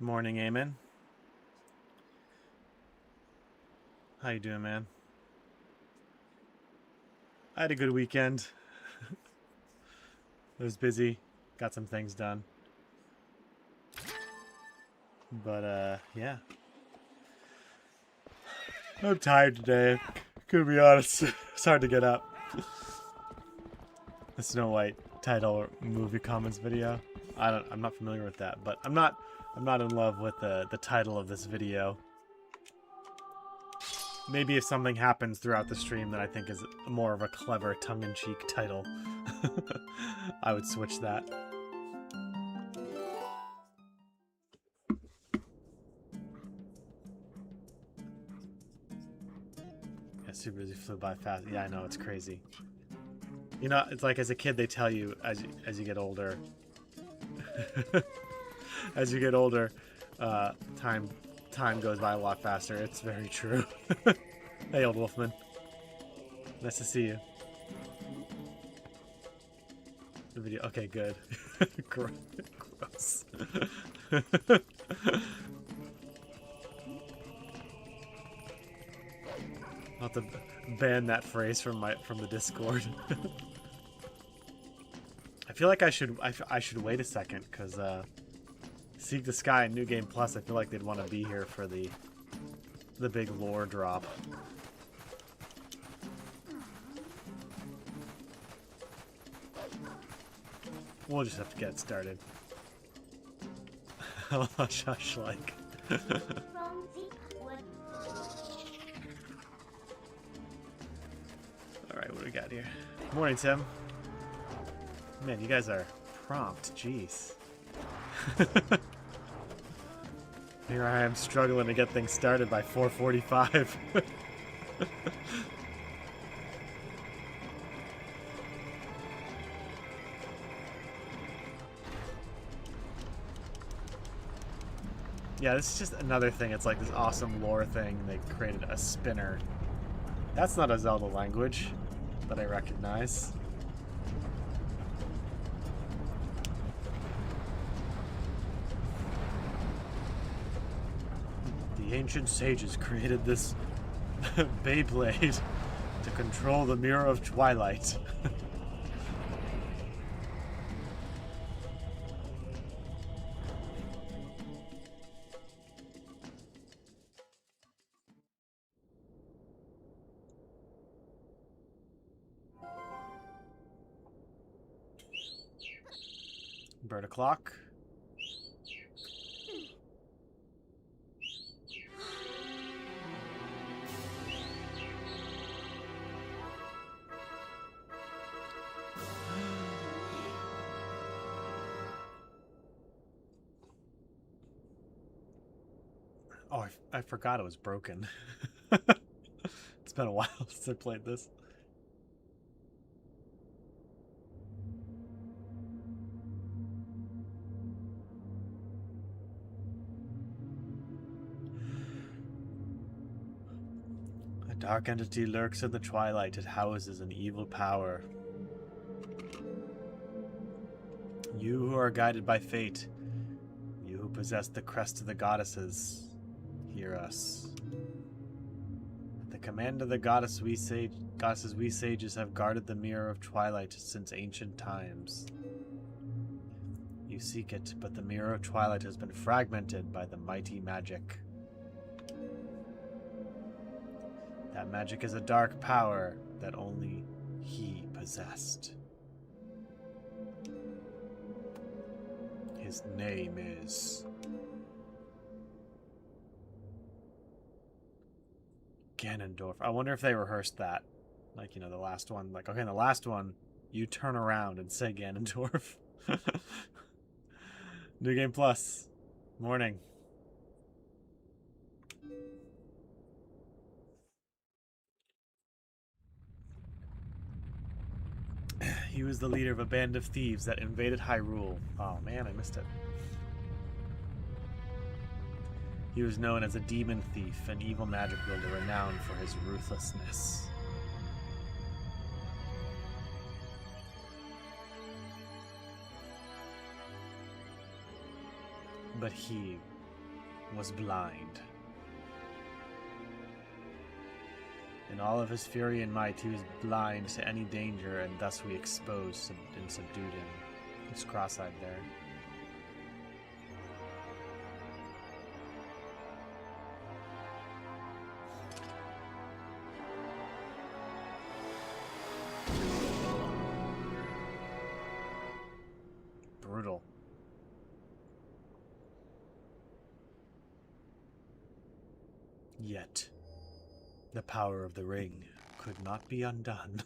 Morning, Eamon. How you doing, man? I had a good weekend. It was busy. Got some things done. But, yeah. I'm tired today. To be honest. It's hard to get up. The Snow White title movie comments video. I'm not familiar with that, but I'm not in love with the title of this video. Maybe if something happens throughout the stream that I think is more of a clever tongue-in-cheek title, I would switch that. Yeah, super busy flew by fast. Yeah, I know, it's crazy. You know, it's like as a kid they tell you as you get older, as you get older, time goes by a lot faster. It's very true. Hey, old Wolfman. Nice to see you. The video. Okay, good. Gross. I'll have to ban that phrase from the Discord. I feel like I should wait a second because Seek the Sky and New Game Plus. I feel like they'd want to be here for the big lore drop. We'll just have to get started. Hush, like. Alright, what do we got here? Morning, Tim. Man, you guys are prompt. Jeez. Here I am struggling to get things started by 4:45. Yeah, this is just another thing. It's like this awesome lore thing. They created a spinner. That's not a Zelda language that I recognize. The ancient sages created this Beyblade to control the Mirror of Twilight. Bird o'clock. Oh, I forgot it was broken. It's been a while since I played this. A dark entity lurks in the twilight. It houses an evil power. You who are guided by fate, you who possess the crest of the goddesses, hear us. At the command of the goddesses, we sages have guarded the Mirror of Twilight since ancient times. You seek it, but the Mirror of Twilight has been fragmented by the mighty magic. That magic is a dark power that only he possessed. His name is Ganondorf. I wonder if they rehearsed that. Like, you know, the last one. Like, okay, in the last one, you turn around and say Ganondorf. New Game Plus. Morning. He was the leader of a band of thieves that invaded Hyrule. Oh man, I missed it. He was known as a demon thief, an evil magic wielder renowned for his ruthlessness. But he was blind. In all of his fury and might, he was blind to any danger, and thus we exposed and subdued him. He's cross-eyed there. Brutal. Yet, the power of the ring could not be undone.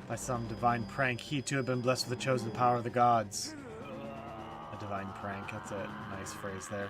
By some divine prank, he too had been blessed with the chosen power of the gods. A divine prank, that's a nice phrase there.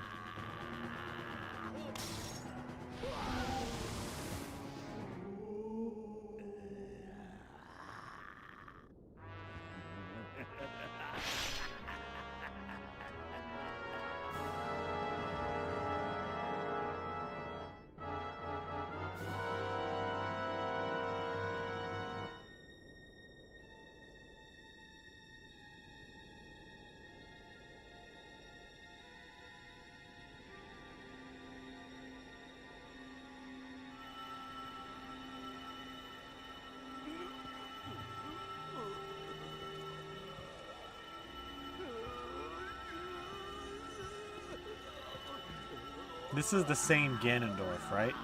This is the same Ganondorf, right?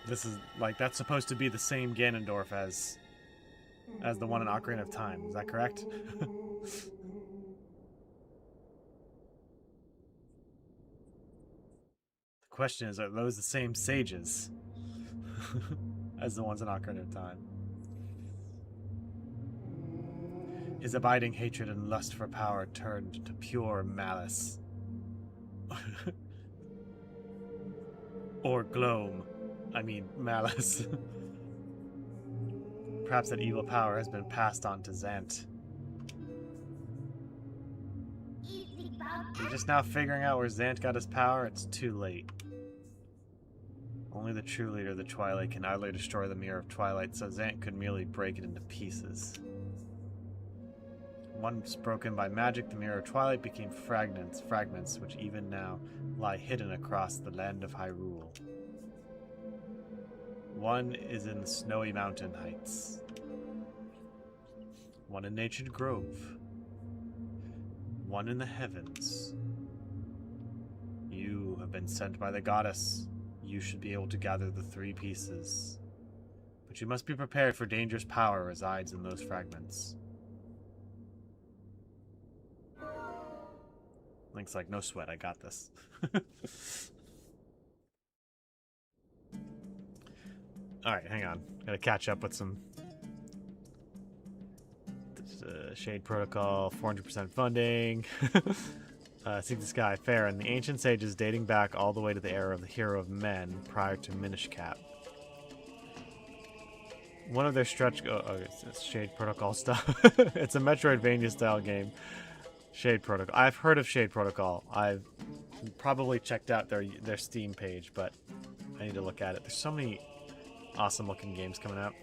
This is, like, that's supposed to be the same Ganondorf as the one in Ocarina of Time. Is that correct? The question is, are those the same sages as the ones in Ocarina of Time? His abiding hatred and lust for power turned to pure malice. Or gloam. I mean, malice. Perhaps that evil power has been passed on to Zant. You're just now figuring out where Zant got his power? It's too late. Only the true leader of the Twilight can utterly destroy the Mirror of Twilight, so Zant could merely break it into pieces. Once broken by magic, the Mirror of Twilight became fragments which even now lie hidden across the land of Hyrule. One is in the snowy mountain heights. One in Natured Grove. One in the heavens. You have been sent by the goddess. You should be able to gather the three pieces. But you must be prepared for dangerous power resides in those fragments. Link's like, no sweat, I got this. Alright, hang on. Gotta catch up with some... Shade Protocol, 400% funding. Seek the Sky, fair. And the ancient sages dating back all the way to the era of the Hero of Men prior to Minish Cap. One of their stretch... it's Shade Protocol stuff. It's a Metroidvania-style game. Shade Protocol. I've heard of Shade Protocol. I've probably checked out their Steam page, but I need to look at it. There's so many awesome-looking games coming out.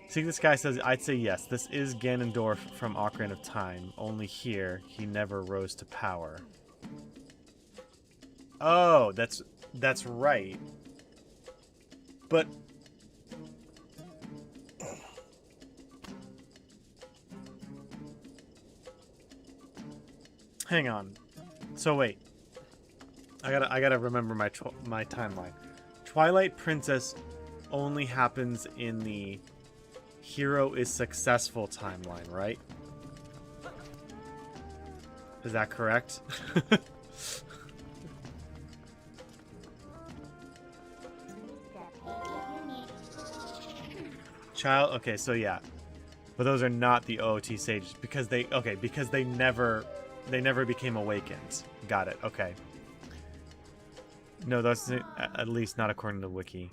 Seek the Sky says, I'd say yes. This is Ganondorf from Ocarina of Time. Only here, he never rose to power. Oh, that's right. But... hang on. So wait. I gotta remember my timeline. Twilight Princess only happens in the hero is successful timeline, right? Is that correct? Child. Okay, so yeah, but those are not the OOT sages because they never became awakened. Got it. Okay. No, that's at least not according to Wiki.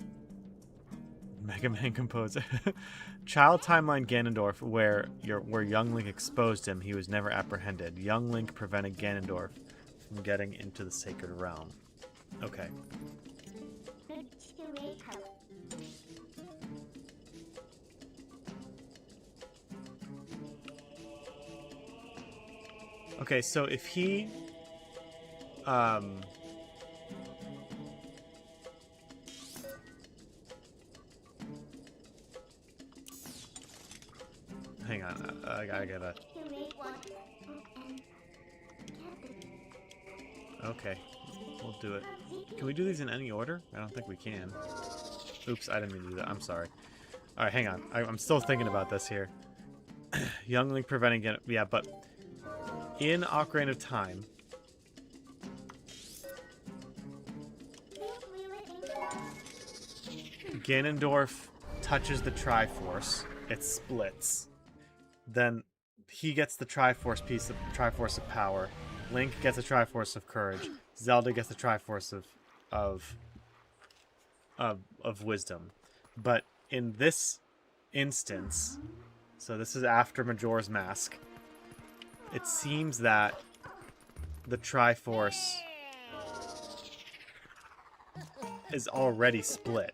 Mega Man composer. Child timeline Ganondorf, where young Link exposed him, he was never apprehended. Young Link prevented Ganondorf from getting into the sacred realm. Okay. Okay, so if he hang on, I gotta... Okay, we'll do it. Can we do these in any order? I don't think we can. Oops, I didn't mean to do that. I'm sorry. Alright, hang on. I'm still thinking about this here. Young Link preventing Ganondorf. Yeah, but in Ocarina of Time, Ganondorf touches the Triforce. It splits. Then he gets the Triforce piece of Triforce of power. Link gets a Triforce of courage. Zelda gets the Triforce of wisdom. But in this instance, so this is after Majora's Mask, it seems that the Triforce is already split.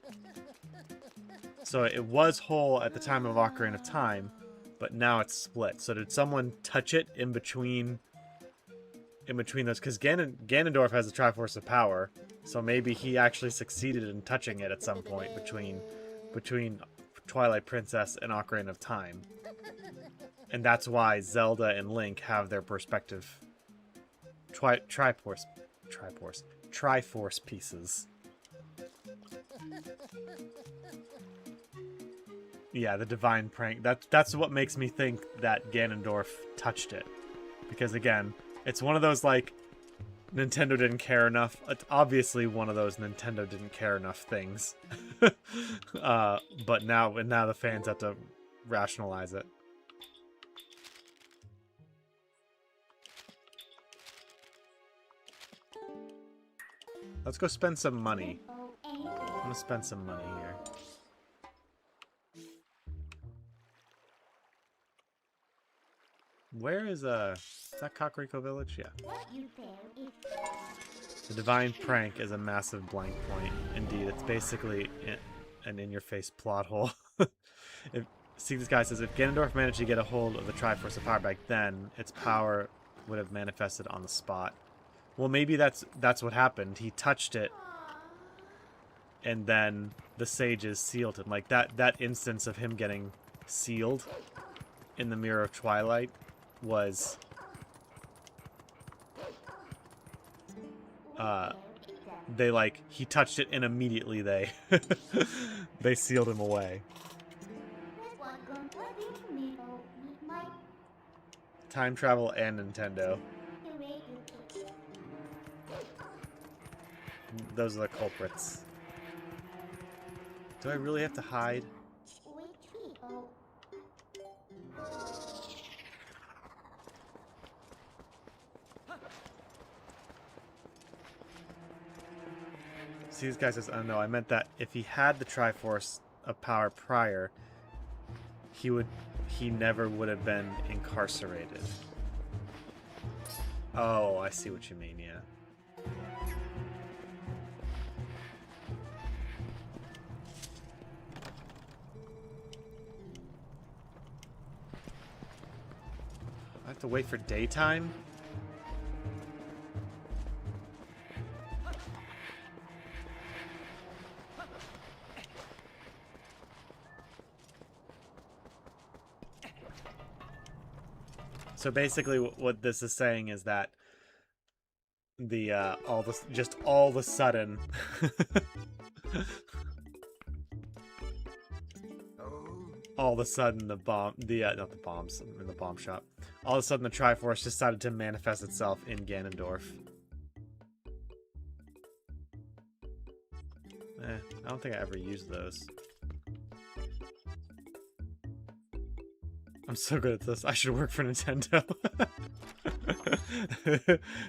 So it was whole at the time of Ocarina of Time, but now it's split. So did someone touch it in between those? Because Ganondorf has the Triforce of power, so maybe he actually succeeded in touching it at some point between Twilight Princess and Ocarina of Time. And that's why Zelda and Link have their respective Triforce pieces. Yeah, the divine prank. That's what makes me think that Ganondorf touched it. Because again, it's one of those, like, Nintendo didn't care enough. It's obviously one of those Nintendo didn't care enough things. But now the fans have to rationalize it. Let's go spend some money. I'm gonna spend some money here. Where is that Kakariko Village? Yeah. The divine prank is a massive blank point. Indeed, it's basically an in-your-face plot hole. See, this guy says, if Ganondorf managed to get a hold of the Triforce of power back then, its power would have manifested on the spot. Well, maybe that's what happened. He touched it, and then the sages sealed him. Like, that instance of him getting sealed in the Mirror of Twilight was... he touched it, and immediately they sealed him away. Time travel and Nintendo. Those are the culprits. Do I really have to hide? See, this guy says, oh no, I meant that if he had the Triforce of power prior, he never would have been incarcerated. Oh, I see what you mean, yeah. I have to wait for daytime? So basically, what this is saying is that the all of a sudden, all of a sudden not the bombs in the bomb shop. All of a sudden, the Triforce decided to manifest itself in Ganondorf. I don't think I ever used those. I'm so good at this. I should work for Nintendo.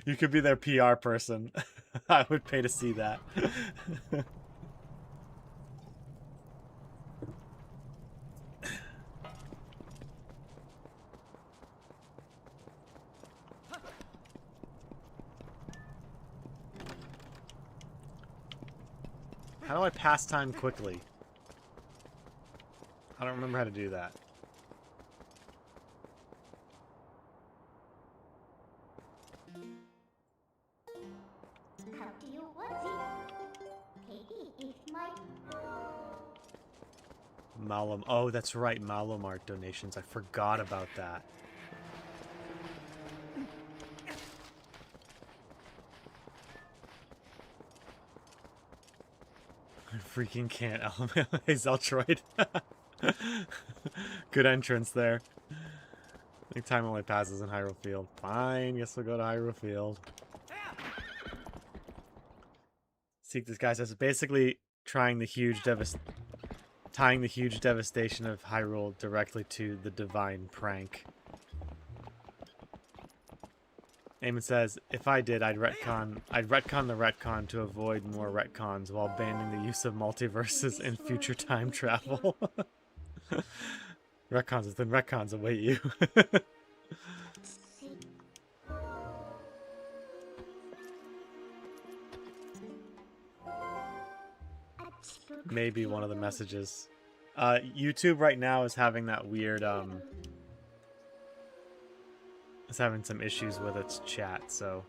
You could be their PR person. I would pay to see that. How do I pass time quickly? I don't remember how to do that. Malum. Oh, that's right. Malum art donations. I forgot about that. I freaking can't. Hey, Zeltroid. Good entrance there. I think time only passes in Hyrule Field. Fine, guess we'll go to Hyrule Field. Seek this guy says basically tying the huge devastation of Hyrule directly to the divine prank. Eamon says, if I did, I'd retcon the retcon to avoid more retcons while banning the use of multiverses and future time travel. Retcons within retcons await you. Maybe one of the messages. YouTube right now is having that weird, it's having some issues with its chat, so.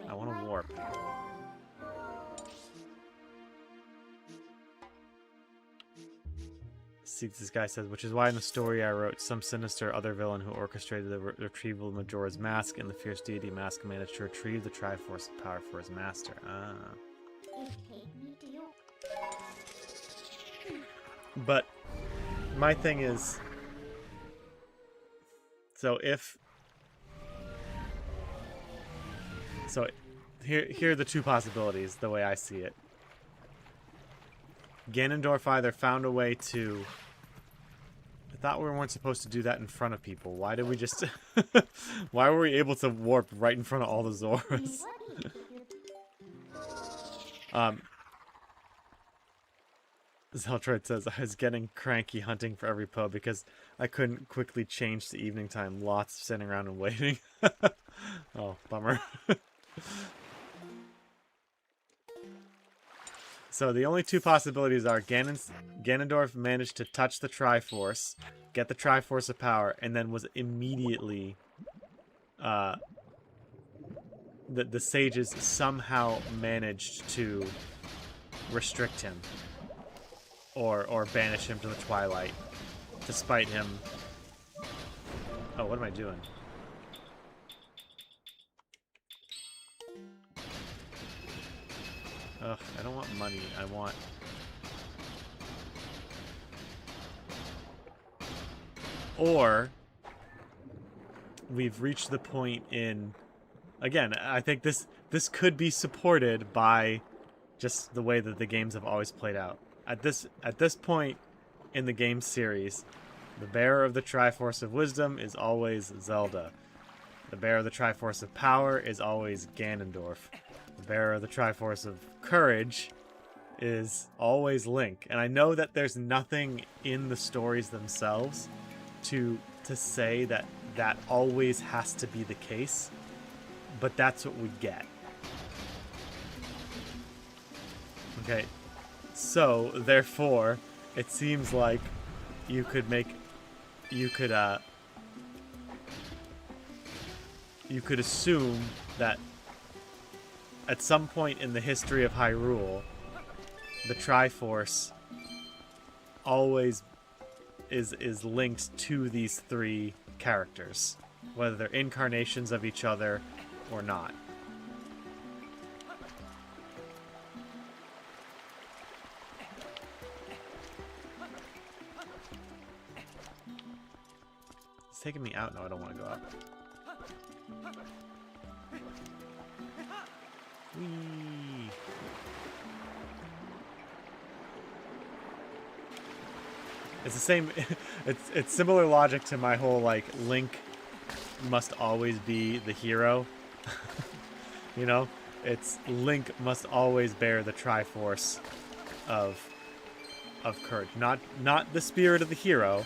I want to warp. See, this guy says, which is why in the story I wrote, some sinister other villain who orchestrated the retrieval of Majora's Mask and the fierce deity Mask managed to retrieve the Triforce of power for his master. Ah. But my thing is, here are the two possibilities, the way I see it. Ganondorf either found a way to... I thought we weren't supposed to do that in front of people. Why did we just... Why were we able to warp right in front of all the Zoras? Zeltroid says, I was getting cranky hunting for every pub because I couldn't quickly change to evening time. Lots of sitting around and waiting. Oh, bummer. So the only two possibilities are Ganondorf managed to touch the Triforce, get the Triforce of power, and then was immediately... the sages somehow managed to restrict him. Or banish him to the Twilight, despite him... Oh, what am I doing? Ugh, I don't want money, I want... Or... we've reached the point in... Again, I think this could be supported by just the way that the games have always played out. At this point in the game series, the bearer of the Triforce of Wisdom is always Zelda. The bearer of the Triforce of Power is always Ganondorf. The bearer of the Triforce of Courage is always Link. And I know that there's nothing in the stories themselves to say that that always has to be the case, but that's what we get. Okay, so therefore, it seems like you could assume that at some point in the history of Hyrule, the Triforce always is linked to these three characters, whether they're incarnations of each other or not. It's taking me out. No, I don't want to go up. Whee! It's the same. It's similar logic to my whole like Link must always be the hero. You know, it's Link must always bear the Triforce of courage. Not the spirit of the hero,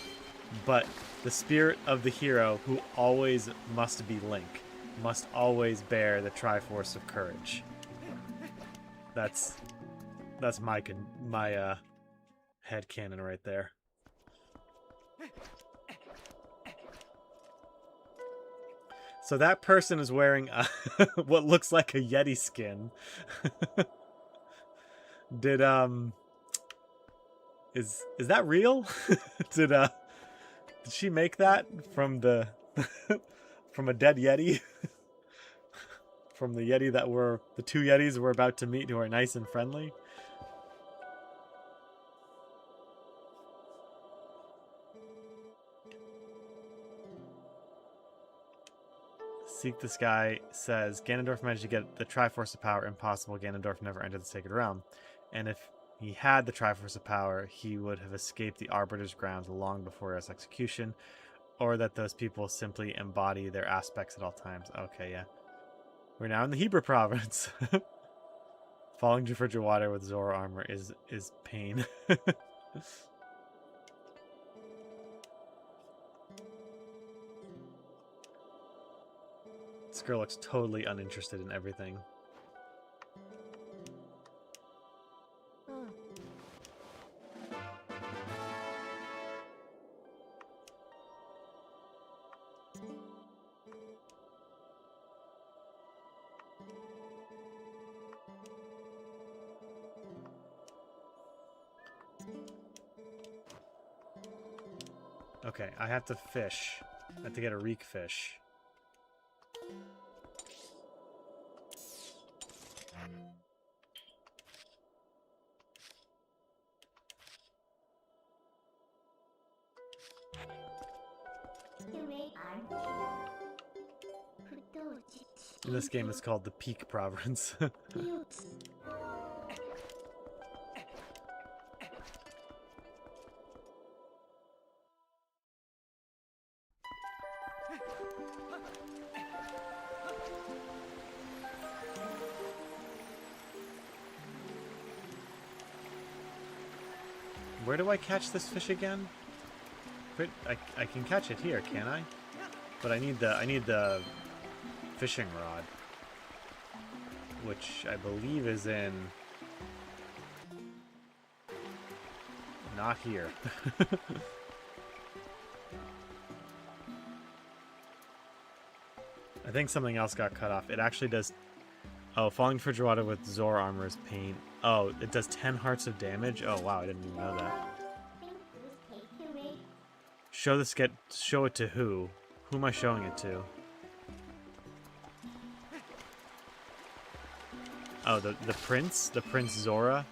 but the spirit of the hero who always must be Link. must always bear the Triforce of courage. That's my headcanon right there. So that person is wearing what looks like a Yeti skin. Did is that real? did she make that from the from a dead Yeti? From the Yeti that the two Yetis we're about to meet who are nice and friendly? Seek the Sky says, Ganondorf managed to get the Triforce of Power. Impossible. Ganondorf never entered the Sacred Realm. And if he had the Triforce of Power, he would have escaped the Arbiter's grounds long before his execution. Or that those people simply embody their aspects at all times. Okay, yeah. We're now in the Hebrew province. Falling to frigid water with Zora armor is pain. This girl looks totally uninterested in everything. Okay, I have to fish. I have to get a reekfish. In this game, it's called the Peak Province. Where do I catch this fish again? Wait, I can catch it here, can I? But I need the fishing rod, which I believe is in not here. I think something else got cut off. It actually does. Oh, falling to frigid water with Zora armor is pain. Oh, it does 10 hearts of damage? Oh, wow, I didn't even know that. Show it to who? Who am I showing it to? Oh, the prince? The Prince Zora?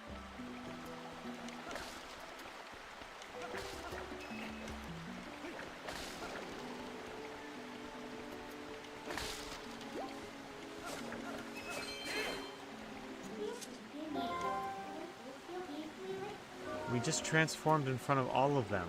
We just transformed in front of all of them.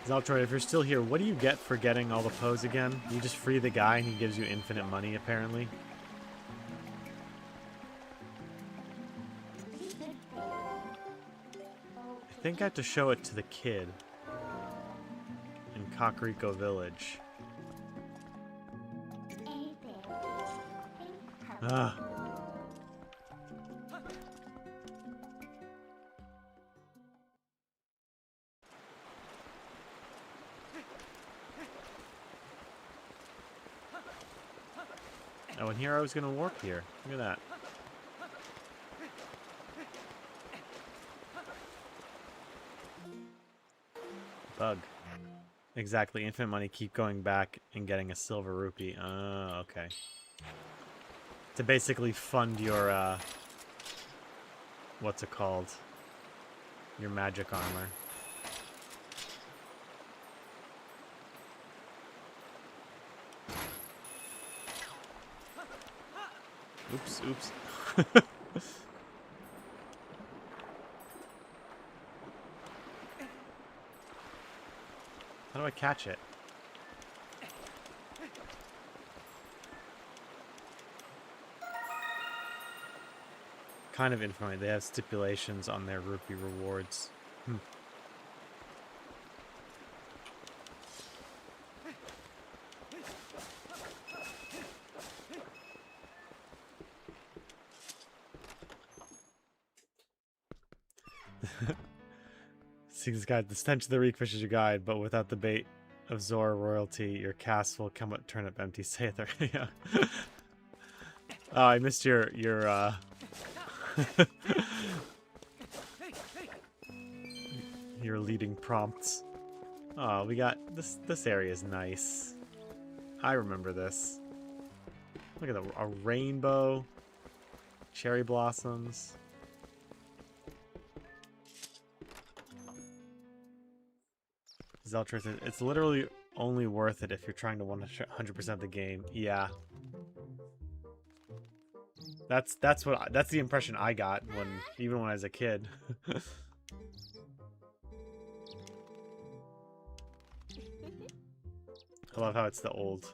Zaltroid, if you're still here, what do you get for getting all the pose again? You just free the guy and he gives you infinite money, apparently. I think I have to show it to the kid in Kakariko Village. Ah. Oh, and here I was going to warp here. Look at that. Bug. Exactly. Infinite money. Keep going back and getting a silver rupee. Oh, okay. To basically fund your, what's it called? Your magic armor. Oops, oops. How do I catch it? kind of informally. They have stipulations on their rupee rewards. Seek this guide. The stench of the reekfish is your guide, but without the bait of Zora royalty, your cast will come up, turn up empty. Saith her. Yeah. Oh, I missed your your leading prompts. Oh, we got this. This area is nice. I remember this. Look at a rainbow, cherry blossoms. Zelda, it's literally only worth it if you're trying to 100% the game. Yeah. That's the impression I got even when I was a kid. I love how it's the old.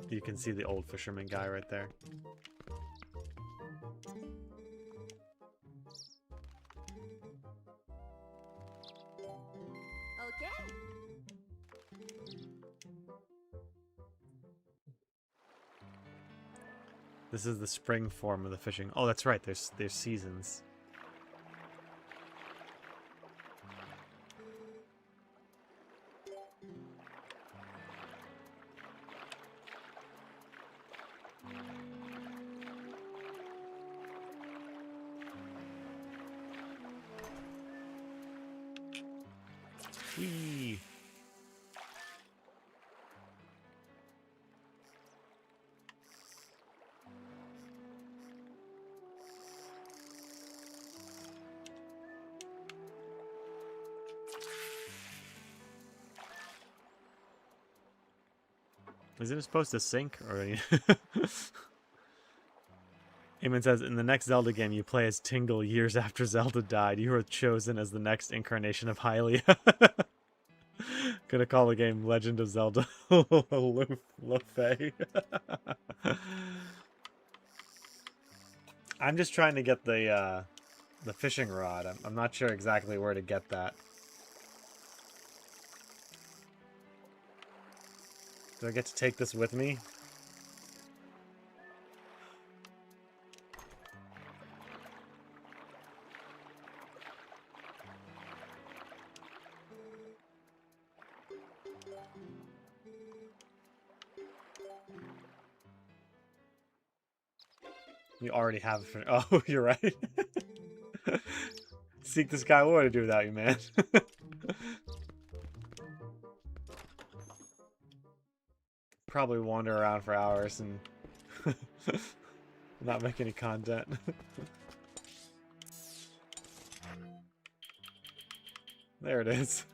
You can see the old fisherman guy right there. This is the spring form of the fishing. Oh, that's right. There's seasons. Whee! Is it supposed to sink or? Eamon says, in the next Zelda game, you play as Tingle years after Zelda died. You were chosen as the next incarnation of Hylia. Gonna call the game Legend of Zelda Lofei. I'm just trying to get the fishing rod. I'm not sure exactly where to get that. Do I get to take this with me? You already have it. Oh, you're right. Seek the Skyward to do without you, man. Probably wander around for hours and not make any content. There it is.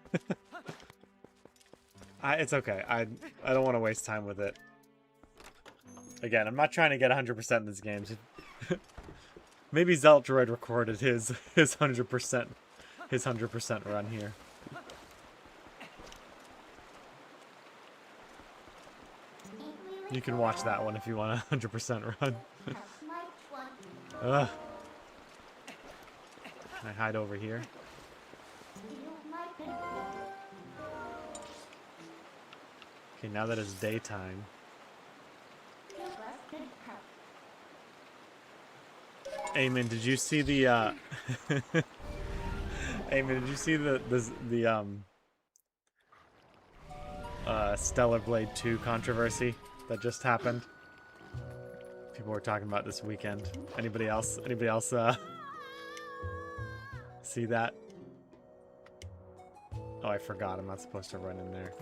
It's okay. I don't want to waste time with it. Again, I'm not trying to get 100% in this game. Maybe Zeltroid recorded his 100% run here. You can watch that one if you want a 100% run. Ugh. Can I hide over here? Okay, now that it's daytime. Eamon, did you see the Eamon, did you see the Stellar Blade 2 controversy that just happened? People were talking about this weekend. Anybody else see that? Oh, I forgot. I'm not supposed to run in there.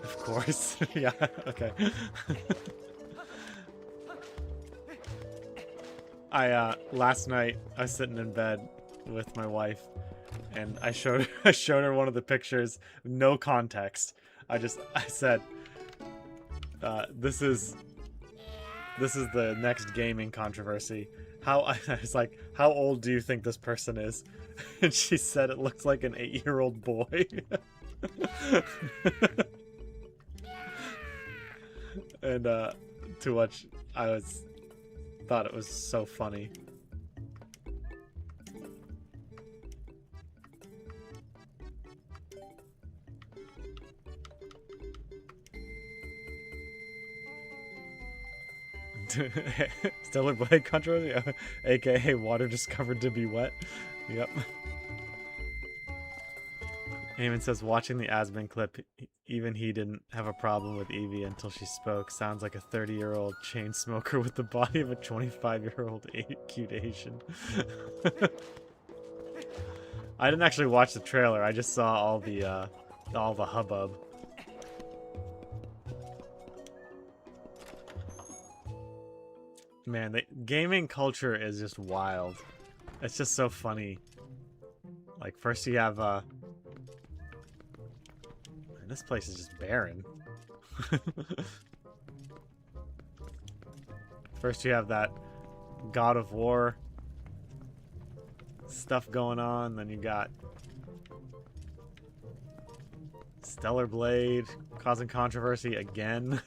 Of course. Yeah, okay. Last night I was sitting in bed with my wife and I showed her one of the pictures, no context. I said, this is the next gaming controversy. I was like, how old do you think this person is? And she said it looks like an 8-year-old boy. And to which thought it was so funny. Stellar Blade controversy, aka water discovered to be wet. Yep. Eamon says, watching the Asbin clip, even he didn't have a problem with Evie until she spoke. Sounds like a 30-year-old chain smoker with the body of a 25-year-old cute Asian. I didn't actually watch the trailer. I just saw all the hubbub. Man, the gaming culture is just wild. It's just so funny. Like, first you have man, this place is just barren. First you have that God of War stuff going on, then you got Stellar Blade causing controversy again.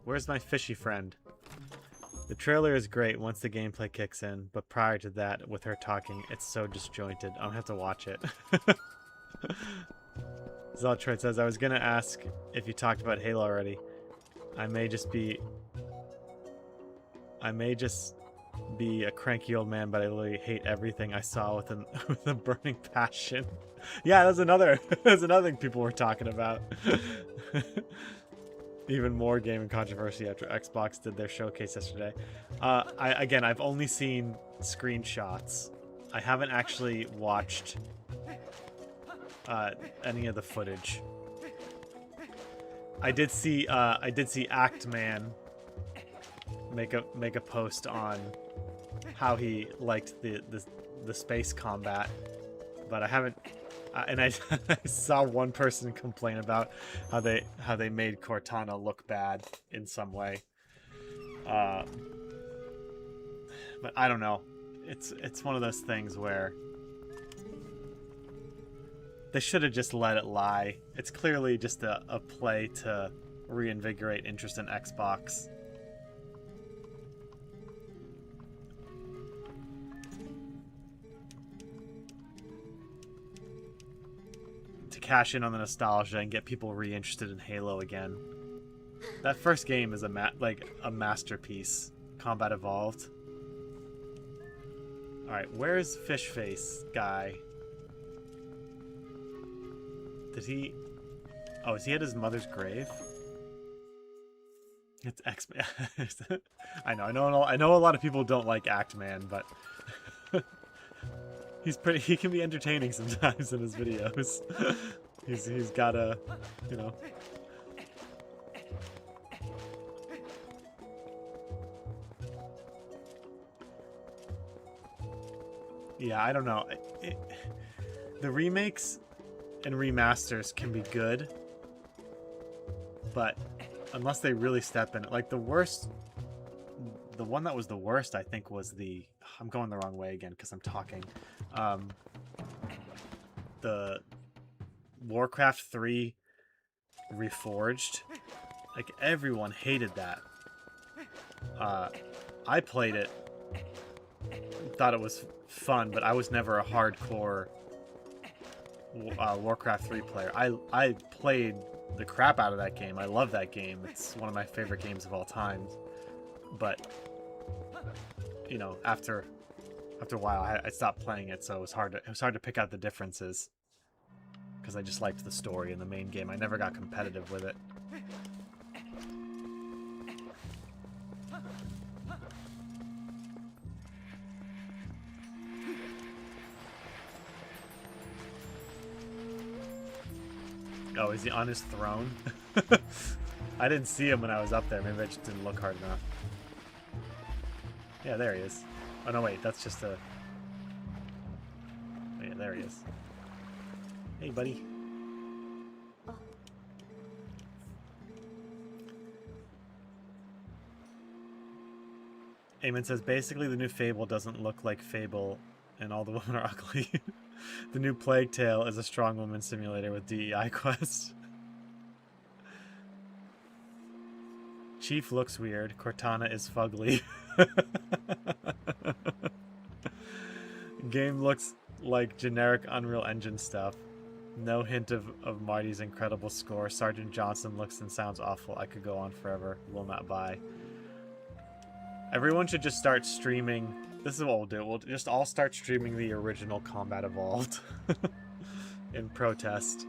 Where's my fishy friend? The trailer is great once the gameplay kicks in, but prior to that, with her talking, it's so disjointed. I'm gonna have to watch it. Zeltroid says, I was gonna ask if you talked about Halo already. I may just be a cranky old man, but I literally hate everything I saw with a burning passion. Yeah, that's another thing people were talking about. Even more gaming controversy after Xbox did their showcase yesterday. I've only seen screenshots. I haven't actually watched any of the footage. I did see Actman make a post on how he liked the space combat, but I haven't. And I saw one person complain about how they made Cortana look bad in some way. But I don't know. It's one of those things where they should have just let it lie. It's clearly just a play to reinvigorate interest in Xbox. Cash in on the nostalgia and get people reinterested in Halo again. That first game is a masterpiece. Combat Evolved. All right, where's Fish Face guy? Did he? Oh, is he at his mother's grave? It's X-Man. I know a lot of people don't like Actman, but he can be entertaining sometimes in his videos. he's got a, you know. Yeah, I don't know. The remakes and remasters can be good, but unless they really step in, like the one that was the worst, I think, was I'm going the wrong way again because I'm talking. The Warcraft 3 Reforged. Like, everyone hated that. I played it, thought it was fun, but I was never a hardcore Warcraft 3 player. I played the crap out of that game. I love that game. It's one of my favorite games of all time. But, you know, after a while, I stopped playing it, so it was hard to pick out the differences. Because I just liked the story in the main game. I never got competitive with it. Oh, is he on his throne? I didn't see him when I was up there. Maybe I just didn't look hard enough. Yeah, there he is. Oh, no, wait. That's just a... Oh, yeah, there he is. Hey, buddy. Eamon says, basically the new Fable doesn't look like Fable and all the women are ugly. The new Plague Tale is a strong woman simulator with DEI quest. Chief looks weird. Cortana is fugly. Game looks like generic Unreal Engine stuff. No hint of Marty's incredible score. Sergeant Johnson looks and sounds awful. I could go on forever. Will not buy. Everyone should just start streaming. This is what we'll do. We'll just all start streaming the original Combat Evolved in protest.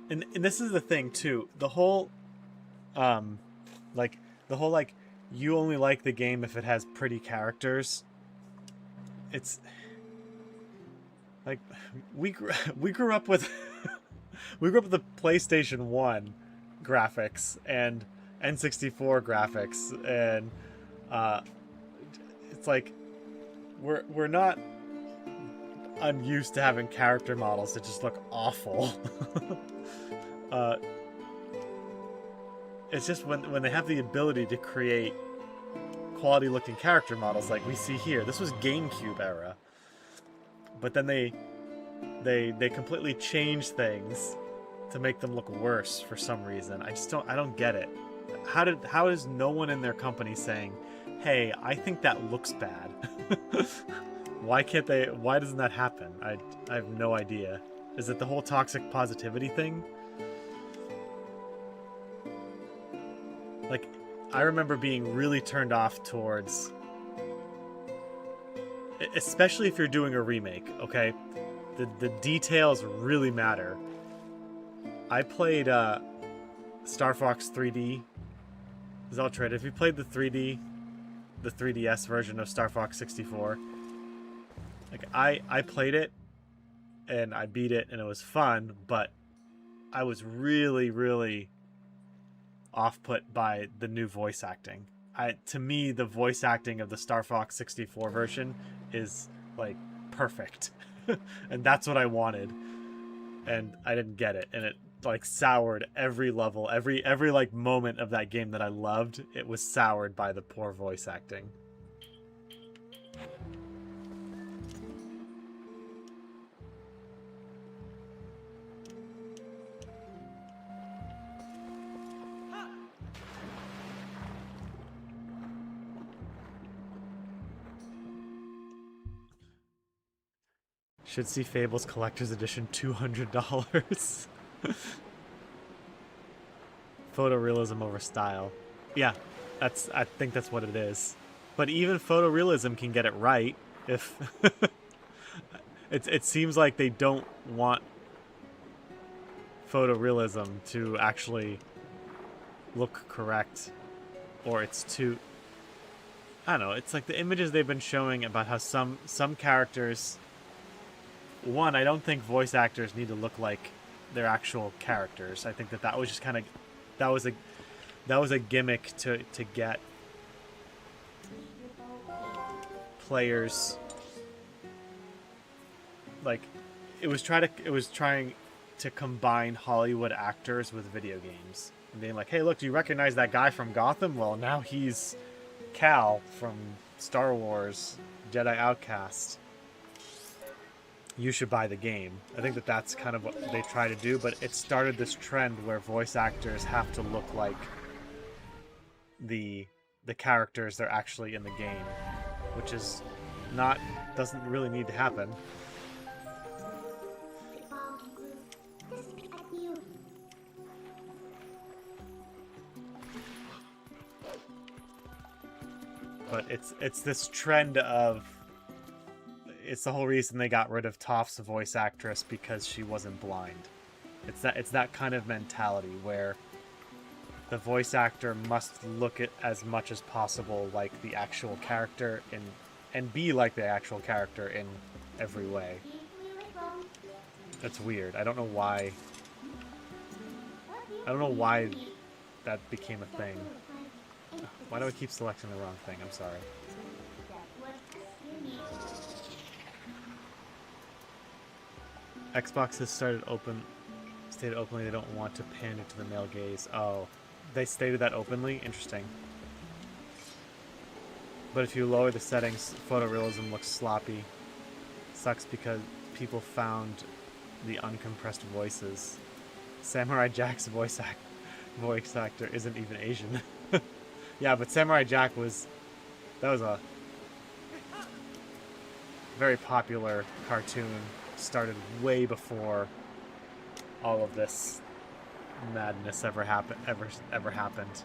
And this is the thing too. The whole, you only like the game if it has pretty characters. It's like we grew up with we grew up with the PlayStation 1 graphics and N64 graphics, and it's like we're not unused to having character models that just look awful. It's just when they have the ability to create quality looking character models like we see here. This was GameCube era, but then they completely changed things to make them look worse for some reason. I don't get it. How is no one in their company saying, hey, I think that looks bad? Why doesn't that happen? I have no idea. Is it the whole toxic positivity thing? Like, I remember being really turned off towards, especially if you're doing a remake, okay? The details really matter. I played Star Fox 3D. Zeltrade, if you played the 3DS version of Star Fox 64, like I played it and I beat it and it was fun, but I was really, really off-put by the new voice acting. To me, the voice acting of the Star Fox 64 version is like perfect. And that's what I wanted. And I didn't get it. And it like soured every level, every like moment of that game that I loved. It was soured by the poor voice acting. Should see Fables Collector's Edition, $200. Photorealism over style. Yeah, I think that's what it is. But even photorealism can get it right if it seems like they don't want photorealism to actually look correct, or it's too, I don't know, it's like the images they've been showing about how some characters, one, I don't think voice actors need to look like their actual characters. I think that was just kind of, that was a gimmick to get players, like it was trying to combine Hollywood actors with video games and being like, hey, look, do you recognize that guy from Gotham? Well, now he's Cal from Star Wars Jedi Outcast. You should buy the game. I think that's kind of what they try to do, but it started this trend where voice actors have to look like the characters they're actually in the game, which is doesn't really need to happen. But it's this trend of, it's the whole reason they got rid of Toph's voice actress, because she wasn't blind. It's that kind of mentality where the voice actor must look at as much as possible like the actual character and be like the actual character in every way. That's weird. I don't know why that became a thing. Why do I keep selecting the wrong thing? I'm sorry. Xbox has stated openly they don't want to pander to the male gaze. Oh, they stated that openly? Interesting. But if you lower the settings, photorealism looks sloppy. Sucks because people found the uncompressed voices. Samurai Jack's voice actor isn't even Asian. Yeah, but Samurai Jack that was a very popular cartoon. Started way before all of this madness ever happened.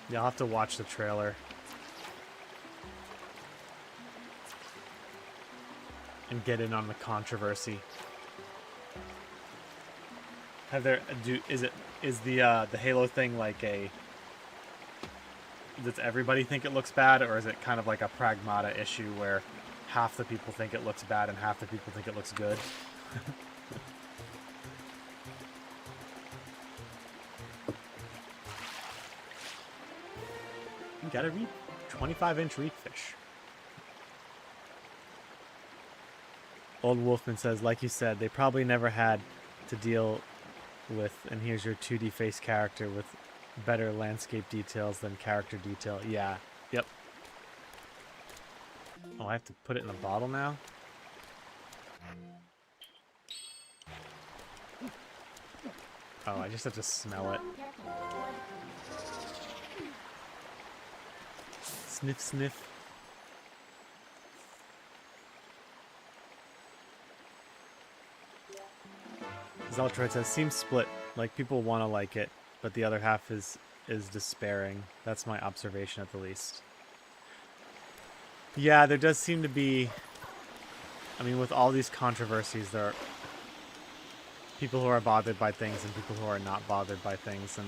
Yeah, I'll have to watch the trailer. And get in on the controversy. Is the Halo thing like does everybody think it looks bad, or is it kind of like a pragmata issue where half the people think it looks bad and half the people think it looks good? You gotta read 25-inch reekfish. Old Wolfman says, like you said, they probably never had to deal with, and here's your 2D face character with better landscape details than character detail. Yeah, yep. Oh, I have to put it in a bottle now? Oh, I just have to smell it. Sniff, sniff. Zeltroid says, seems split. Like, people want to like it, but the other half is despairing. That's my observation, at the least. Yeah, there does seem to be... I mean, with all these controversies, there are people who are bothered by things and people who are not bothered by things, and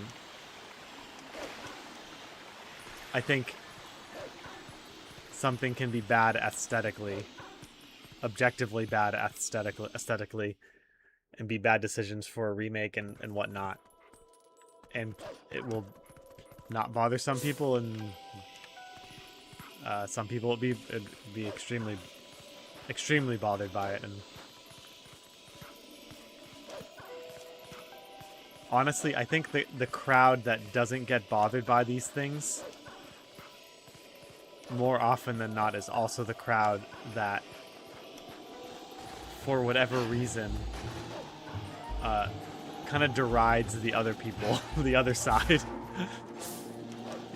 I think something can be bad aesthetically, objectively bad aesthetically, and be bad decisions for a remake and whatnot. And it will not bother some people, and some people will be extremely bothered by it. And honestly, I think the crowd that doesn't get bothered by these things more often than not is also the crowd that, for whatever reason, kind of derides the other people, the other side.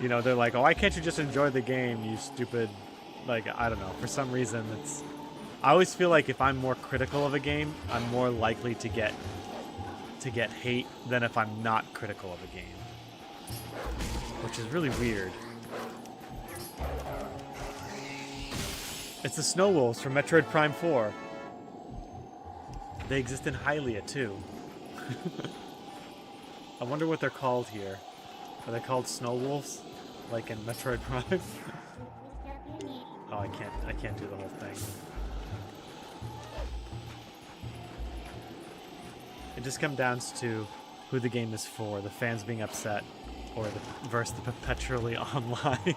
You know, they're like, oh, why can't you just enjoy the game, you stupid... Like, I don't know, for some reason it's... I always feel like if I'm more critical of a game, I'm more likely to get hate than if I'm not critical of a game. Which is really weird. It's the Snow Wolves from Metroid Prime 4. They exist in Hylia, too. I wonder what they're called here. Are they called Snow Wolves? Like in Metroid Prime? Oh, I can't do the whole thing. It just comes down to who the game is for, the fans being upset, or versus the perpetually online.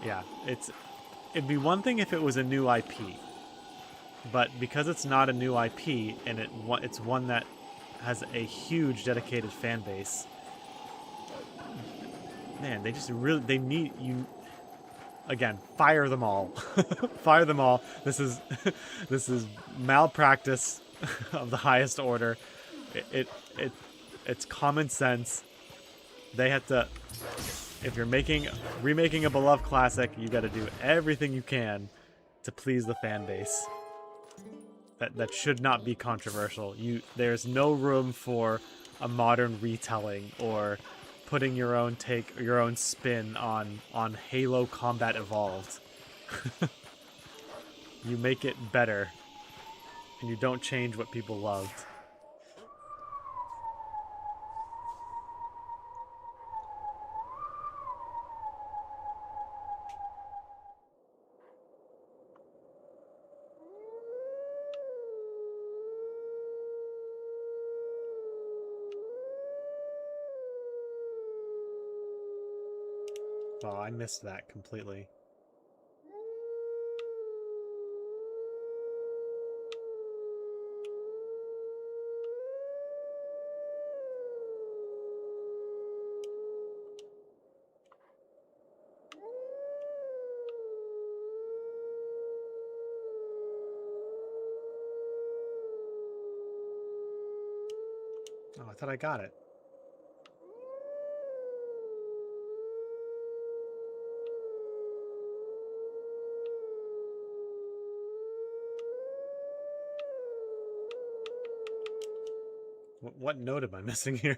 Yeah, it'd be one thing if it was a new IP, but because it's not a new IP and it's one that has a huge dedicated fan base, man, they need you. Again, fire them all. Fire them all. This is malpractice of the highest order. It's common sense. They have to... If you're remaking a beloved classic, you got to do everything you can to please the fan base. That should not be controversial. There's no room for a modern retelling or putting your own take, your own spin on Halo Combat Evolved. You make it better, and you don't change what people loved. Oh, I missed that completely. Oh, I thought I got it. What note am I missing here?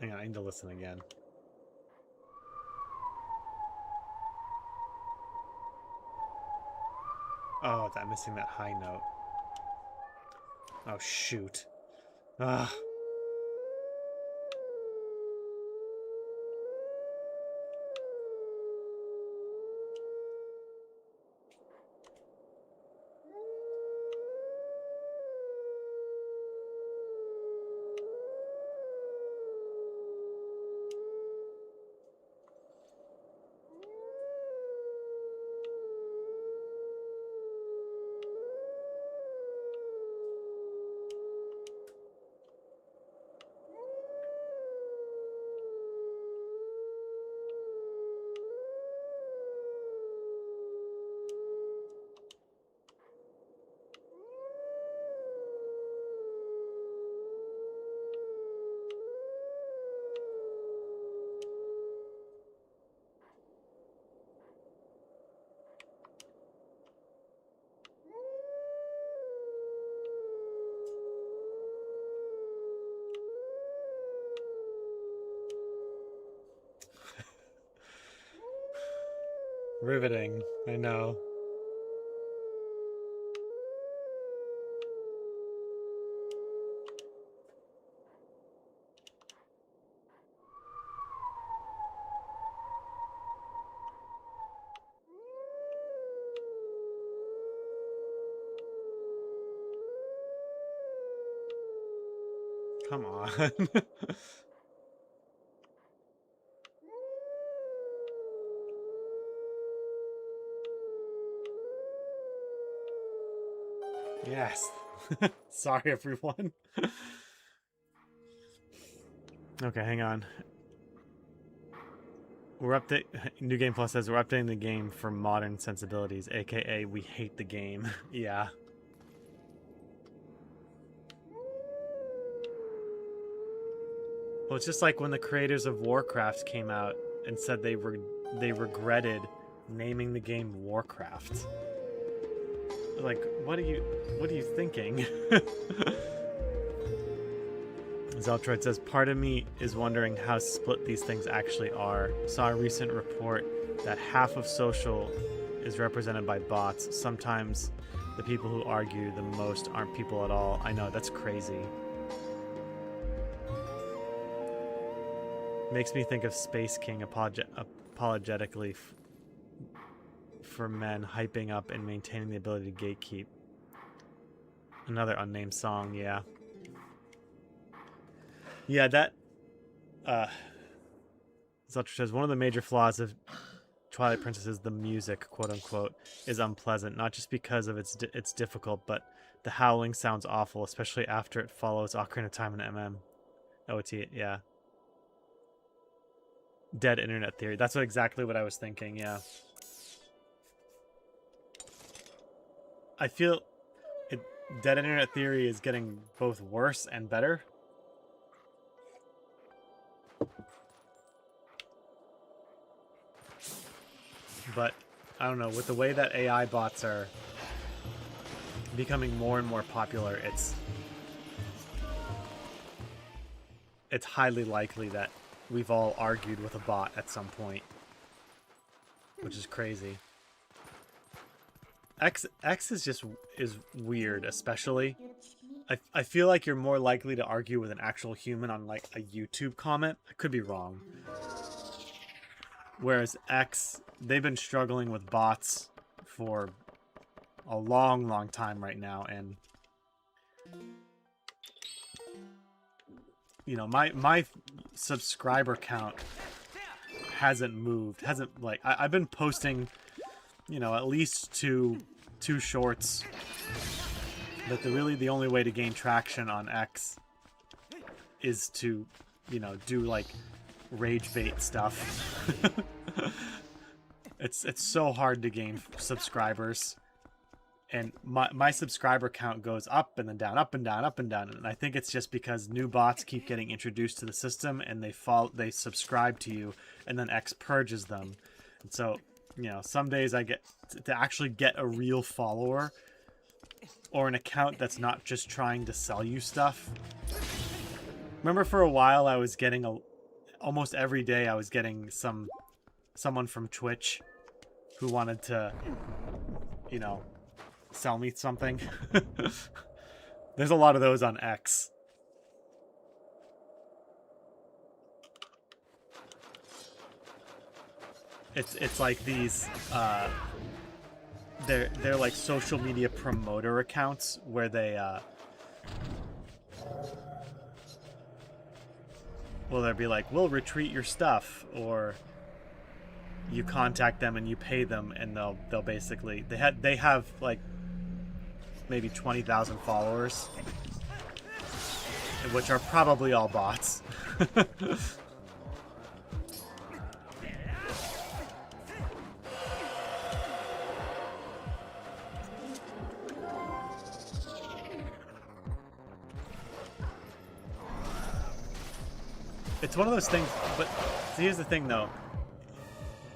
Hang on, I need to listen again. Oh, I'm missing that high note. Oh, shoot. Ugh. Riveting, I know. Come on. Yes. Sorry, everyone. Okay, hang on. New Game Plus says we're updating the game for modern sensibilities, aka we hate the game. Yeah. Well, it's just like when the creators of Warcraft came out and said they regretted naming the game Warcraft. Like, what are you thinking? Zeltroid says, part of me is wondering how split these things actually are. Saw a recent report that half of social is represented by bots. Sometimes the people who argue the most aren't people at all. I know, that's crazy. Makes me think of Space King apologetically for men hyping up and maintaining the ability to gatekeep. Another unnamed song, yeah. Yeah, that Zeltra says one of the major flaws of Twilight Princess is the music, quote unquote, is unpleasant, not just because of it's difficult, but the howling sounds awful, especially after it follows Ocarina of Time and MM. OT, yeah. Dead internet theory. That's exactly what I was thinking, yeah. I feel dead internet theory is getting both worse and better. But I don't know, with the way that AI bots are becoming more and more popular, it's highly likely that we've all argued with a bot at some point, which is crazy. X is weird, especially. I feel like you're more likely to argue with an actual human on like a YouTube comment. I could be wrong. Whereas X, they've been struggling with bots for a long time right now, and you know, my subscriber count hasn't moved. I've been posting, you know, at least two shorts. But the only way to gain traction on X is to, you know, do like rage bait stuff. It's so hard to gain subscribers. And my subscriber count goes up and then down, up and down, up and down. And I think it's just because new bots keep getting introduced to the system and they subscribe to you, and then X purges them. And so, you know, some days I get to actually get a real follower or an account that's not just trying to sell you stuff. Remember for a while I was getting almost every day I was getting someone from Twitch who wanted to, you know, sell me something. There's a lot of those on X. It's like these they're like social media promoter accounts where they well, they'll be like, we'll retweet your stuff, or you contact them and you pay them, and they'll basically they have like maybe 20,000 followers, which are probably all bots. It's one of those things, but here's the thing though.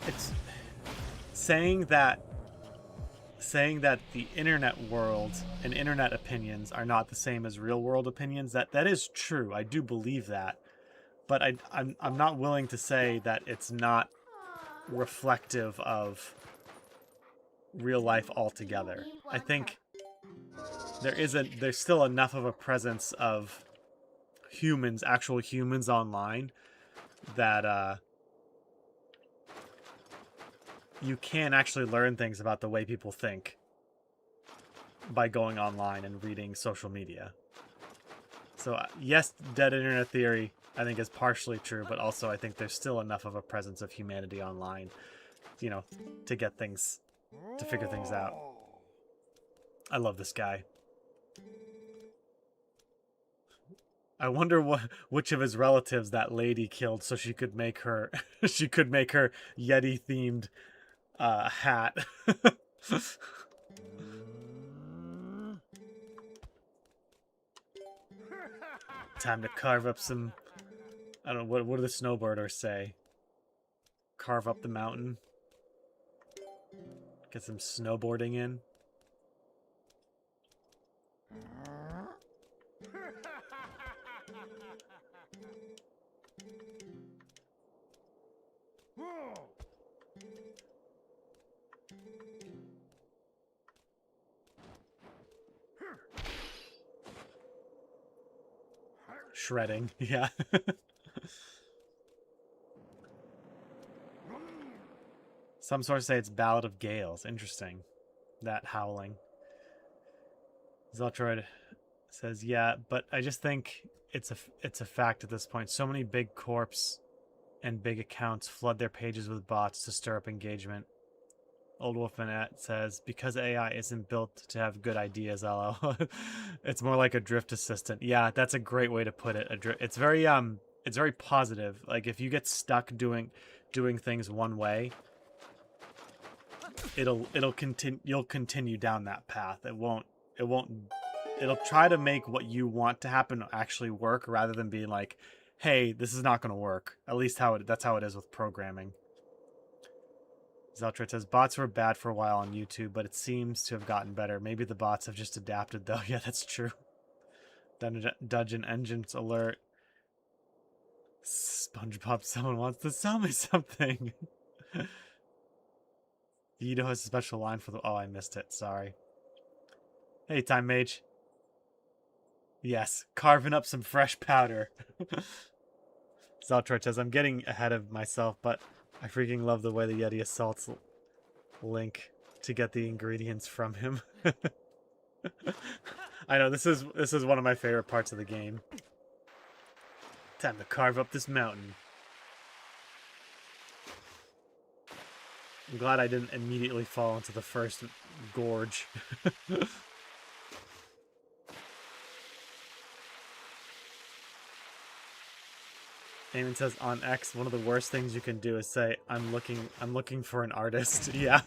It's saying that the internet world and internet opinions are not the same as real world opinions. That is true. I do believe that. But I'm not willing to say that it's not reflective of real life altogether. I think there's still enough of a presence of humans, actual humans online, that you can actually learn things about the way people think by going online and reading social media. So yes, dead internet theory I think is partially true, but also I think there's still enough of a presence of humanity online, you know, to figure things out. I love this guy. I wonder which of his relatives that lady killed so she could make her Yeti themed hat. Time to carve up some, I don't know, what do the snowboarders say? Carve up the mountain. Get some snowboarding in. Shredding, yeah. Some sources say it's Ballad of Gales. Interesting. That howling. Zeltroid says, yeah, but I just think it's a fact at this point. So many big corps and big accounts flood their pages with bots to stir up engagement. Old Wolfmanette says, because AI isn't built to have good ideas, LL. It's more like a drift assistant. Yeah, that's a great way to put it. It's very it's very positive. Like if you get stuck doing things one way, it'll continue. You'll continue down that path. It'll try to make what you want to happen actually work, rather than being like, hey, this is not going to work. At least that's how it is with programming. Zeltrit says, bots were bad for a while on YouTube, but it seems to have gotten better. Maybe the bots have just adapted, though. Yeah, that's true. Dungeon Engines alert. SpongeBob, someone wants to sell me something. Ito has a special line for the... Oh, I missed it. Sorry. Hey, Time Mage. Yes, carving up some fresh powder. Zeltrit says, I'm getting ahead of myself, but I freaking love the way the Yeti assaults Link to get the ingredients from him. I know, this is one of my favorite parts of the game. Time to carve up this mountain. I'm glad I didn't immediately fall into the first gorge. Eamon says, on X, one of the worst things you can do is say, I'm looking for an artist. Yeah.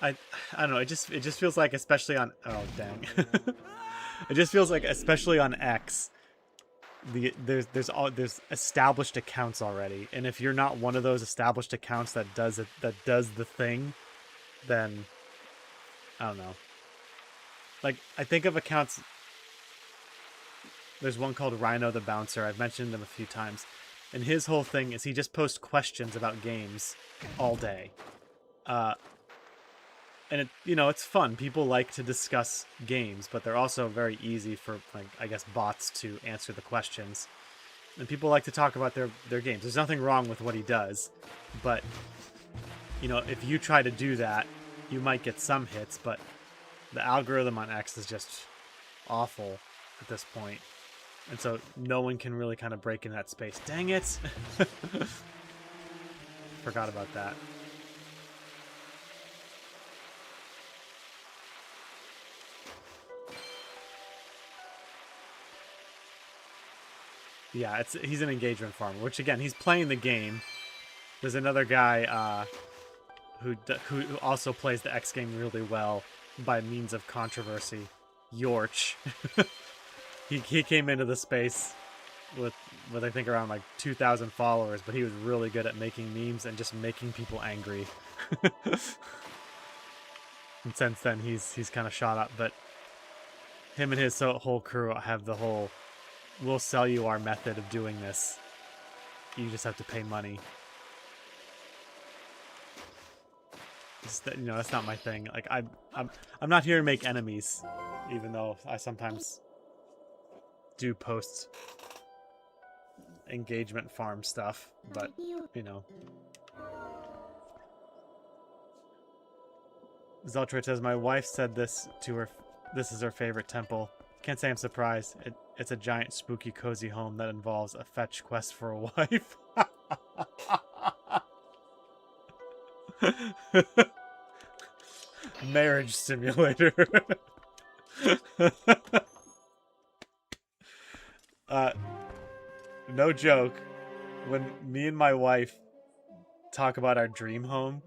I don't know, it just feels like, especially on... Oh, dang. It just feels like, especially on X, there's established accounts already, and if you're not one of those established accounts that does the thing, then I don't know. Like, I think of accounts. There's one called Rhino the Bouncer. I've mentioned him a few times, and his whole thing is he just posts questions about games all day, and it's fun. People like to discuss games, but they're also very easy for, like, I guess, bots to answer the questions, and people like to talk about their games. There's nothing wrong with what he does, but if you try to do that, you might get some hits, but the algorithm on X is just awful at this point. And so no one can really kind of break in that space. Dang it! Forgot about that. Yeah, he's an engagement farmer, which, again, he's playing the game. There's another guy who also plays the X game really well by means of controversy. Yorch. he came into the space with I think around like 2,000 followers, but he was really good at making memes and just making people angry. And since then he's kind of shot up, but him and his whole crew have the whole, we'll sell you our method of doing this. You just have to pay money. That's not my thing. Like, I'm not here to make enemies, even though I sometimes do post engagement farm stuff, but Zeltrit says, my wife said this to her. This is her favorite temple. Can't say I'm surprised. It's a giant spooky cozy home that involves a fetch quest for a wife. Marriage simulator. No joke, when me and my wife talk about our dream home,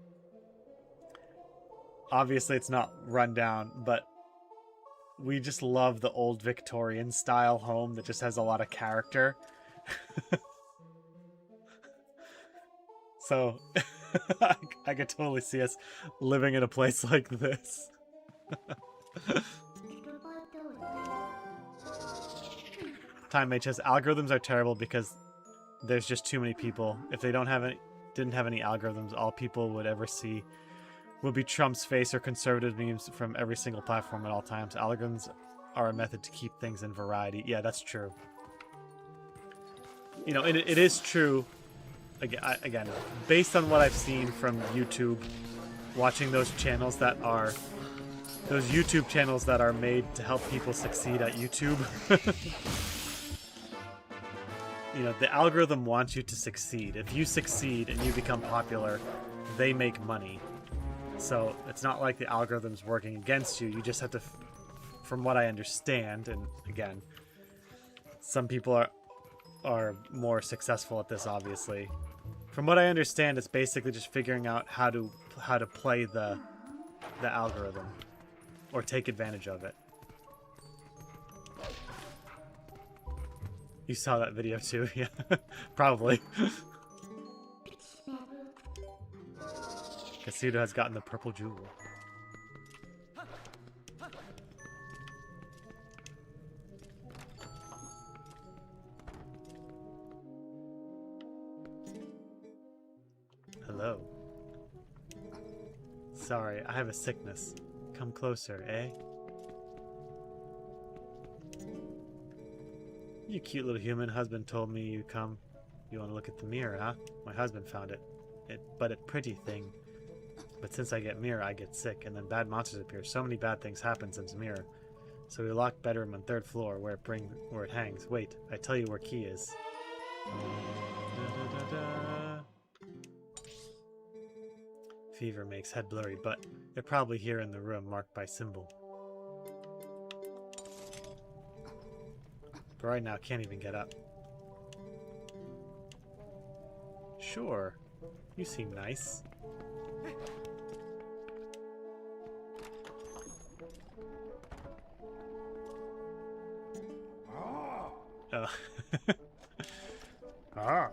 obviously it's not run down, but we just love the old Victorian style home that just has a lot of character. So I could totally see us living in a place like this. Time Mage says, algorithms are terrible because there's just too many people. If they didn't have any algorithms, all people would ever see would be Trump's face or conservative memes from every single platform at all times. Algorithms are a method to keep things in variety. Yeah, that's true. It is true. Again, based on what I've seen from YouTube, watching those YouTube channels that are made to help people succeed at YouTube. The algorithm wants you to succeed. If you succeed and you become popular, they make money. So it's not like the algorithm's working against you. You just have to, from what I understand, and again, some people are more successful at this, obviously. From what I understand, it's basically just figuring out how to play the algorithm or take advantage of it. You saw that video too, yeah, probably. Casuda has gotten the purple jewel. Hello. Sorry, I have a sickness. Come closer, eh? You cute little human. Husband told me you come. You want to look at the mirror, huh? My husband found it. But a pretty thing. But since I get mirror, I get sick, and then bad monsters appear. So many bad things happen since mirror. So we locked bedroom on 3rd floor where it hangs. Wait, I tell you where key is. Fever makes head blurry, but they're probably here in the room marked by symbol. But right now, can't even get up. Sure. You seem nice. Oh. Ah.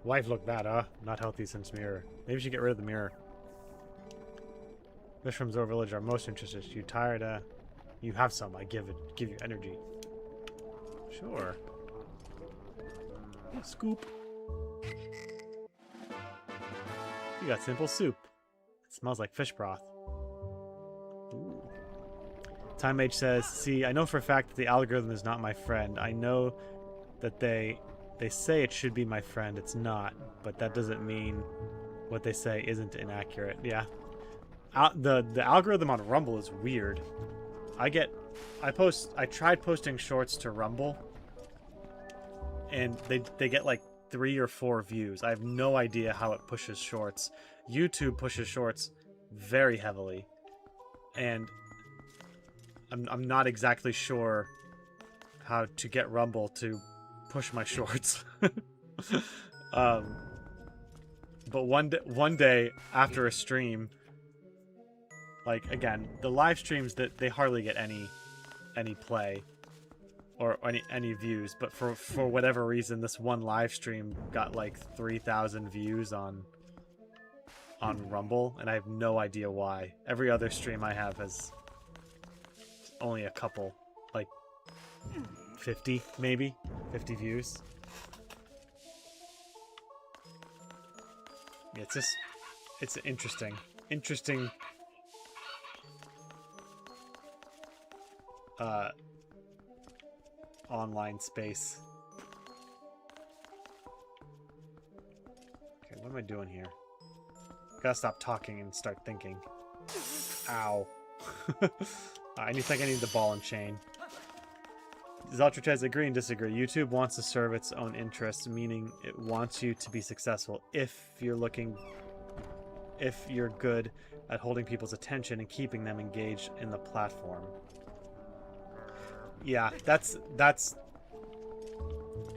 Wife looked bad, huh? Not healthy since mirror. Maybe we should get rid of the mirror. Mushrooms or village are most interested. You tired? You have some. I give you energy. Sure. Scoop. You got simple soup. It smells like fish broth. Ooh. Time Mage says, see, I know for a fact that the algorithm is not my friend. I know that they say it should be my friend. It's not, but that doesn't mean what they say isn't inaccurate. Yeah. The algorithm on Rumble is weird. I tried posting shorts to Rumble, and they get like 3 or 4 views. I have no idea how it pushes shorts. YouTube pushes shorts very heavily, and I'm not exactly sure how to get Rumble to push my shorts. But one day after a stream, like, again, the live streams, that they hardly get any play or any views, but for whatever reason, this one live stream got like 3,000 views on Rumble, and I have no idea why. Every other stream I have has only a couple, like 50 maybe, 50 views. Yeah, it's interesting online space. Okay, what am I doing here? Gotta stop talking and start thinking. Ow. I think I need the ball and chain. Zeltra says, agree and disagree. YouTube wants to serve its own interests, meaning it wants you to be successful if you're good at holding people's attention and keeping them engaged in the platform. Yeah, that's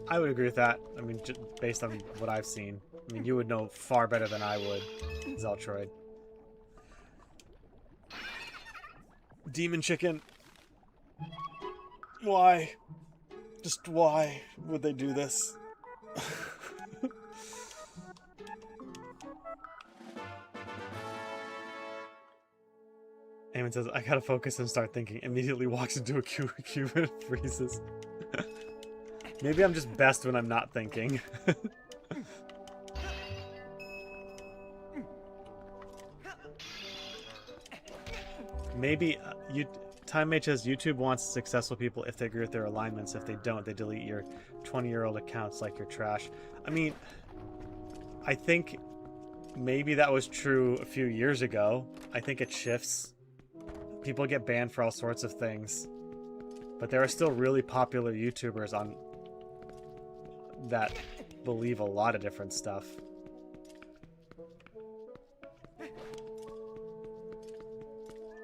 I would agree with that. I mean, just based on what I've seen. I mean, you would know far better than I would, Zeltroid. Demon chicken. Why? Just why would they do this? Eamon says, I gotta focus and start thinking. Immediately walks into a cube and freezes. Maybe I'm just best when I'm not thinking. Maybe Time Mage says YouTube wants successful people if they agree with their alignments. If they don't, they delete your 20-year-old accounts like you're trash. I mean, I think maybe that was true a few years ago. I think it shifts. People get banned for all sorts of things. But there are still really popular YouTubers on that believe a lot of different stuff.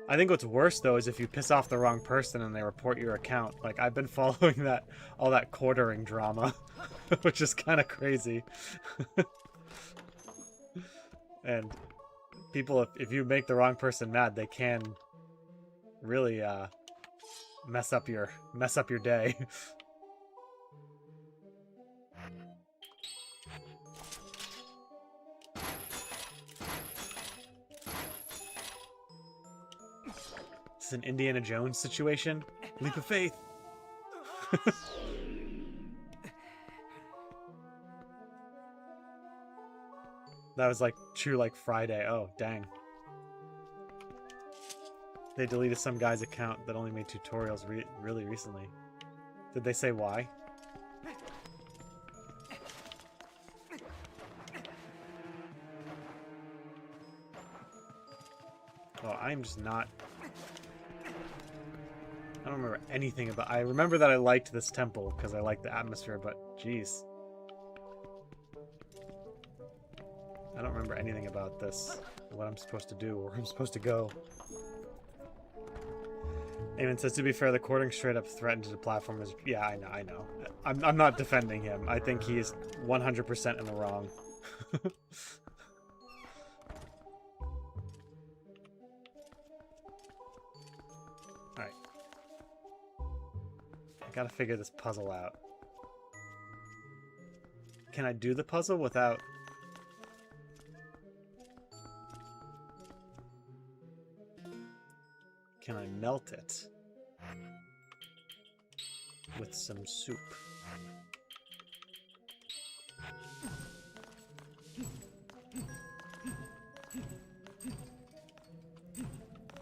I think what's worse though is if you piss off the wrong person and they report your account. Like I've been following all that quartering drama, which is kind of crazy. And people, if you make the wrong person mad, they can really mess up your day. It's an Indiana Jones situation. Leap of faith. That was like true like Friday. Oh, dang. They deleted some guy's account that only made tutorials really recently. Did they say why? Oh, I'm just not... I don't remember anything about... I remember that I liked this temple because I liked the atmosphere, but jeez. I don't remember anything about this. What I'm supposed to do, or where I'm supposed to go. Eamon says, to be fair, the quartering straight up threatened to the platform is... Yeah, I know. I'm not defending him. I think he is 100% in the wrong. Alright. I gotta figure this puzzle out. Can I do the puzzle without... Can I melt it with some soup?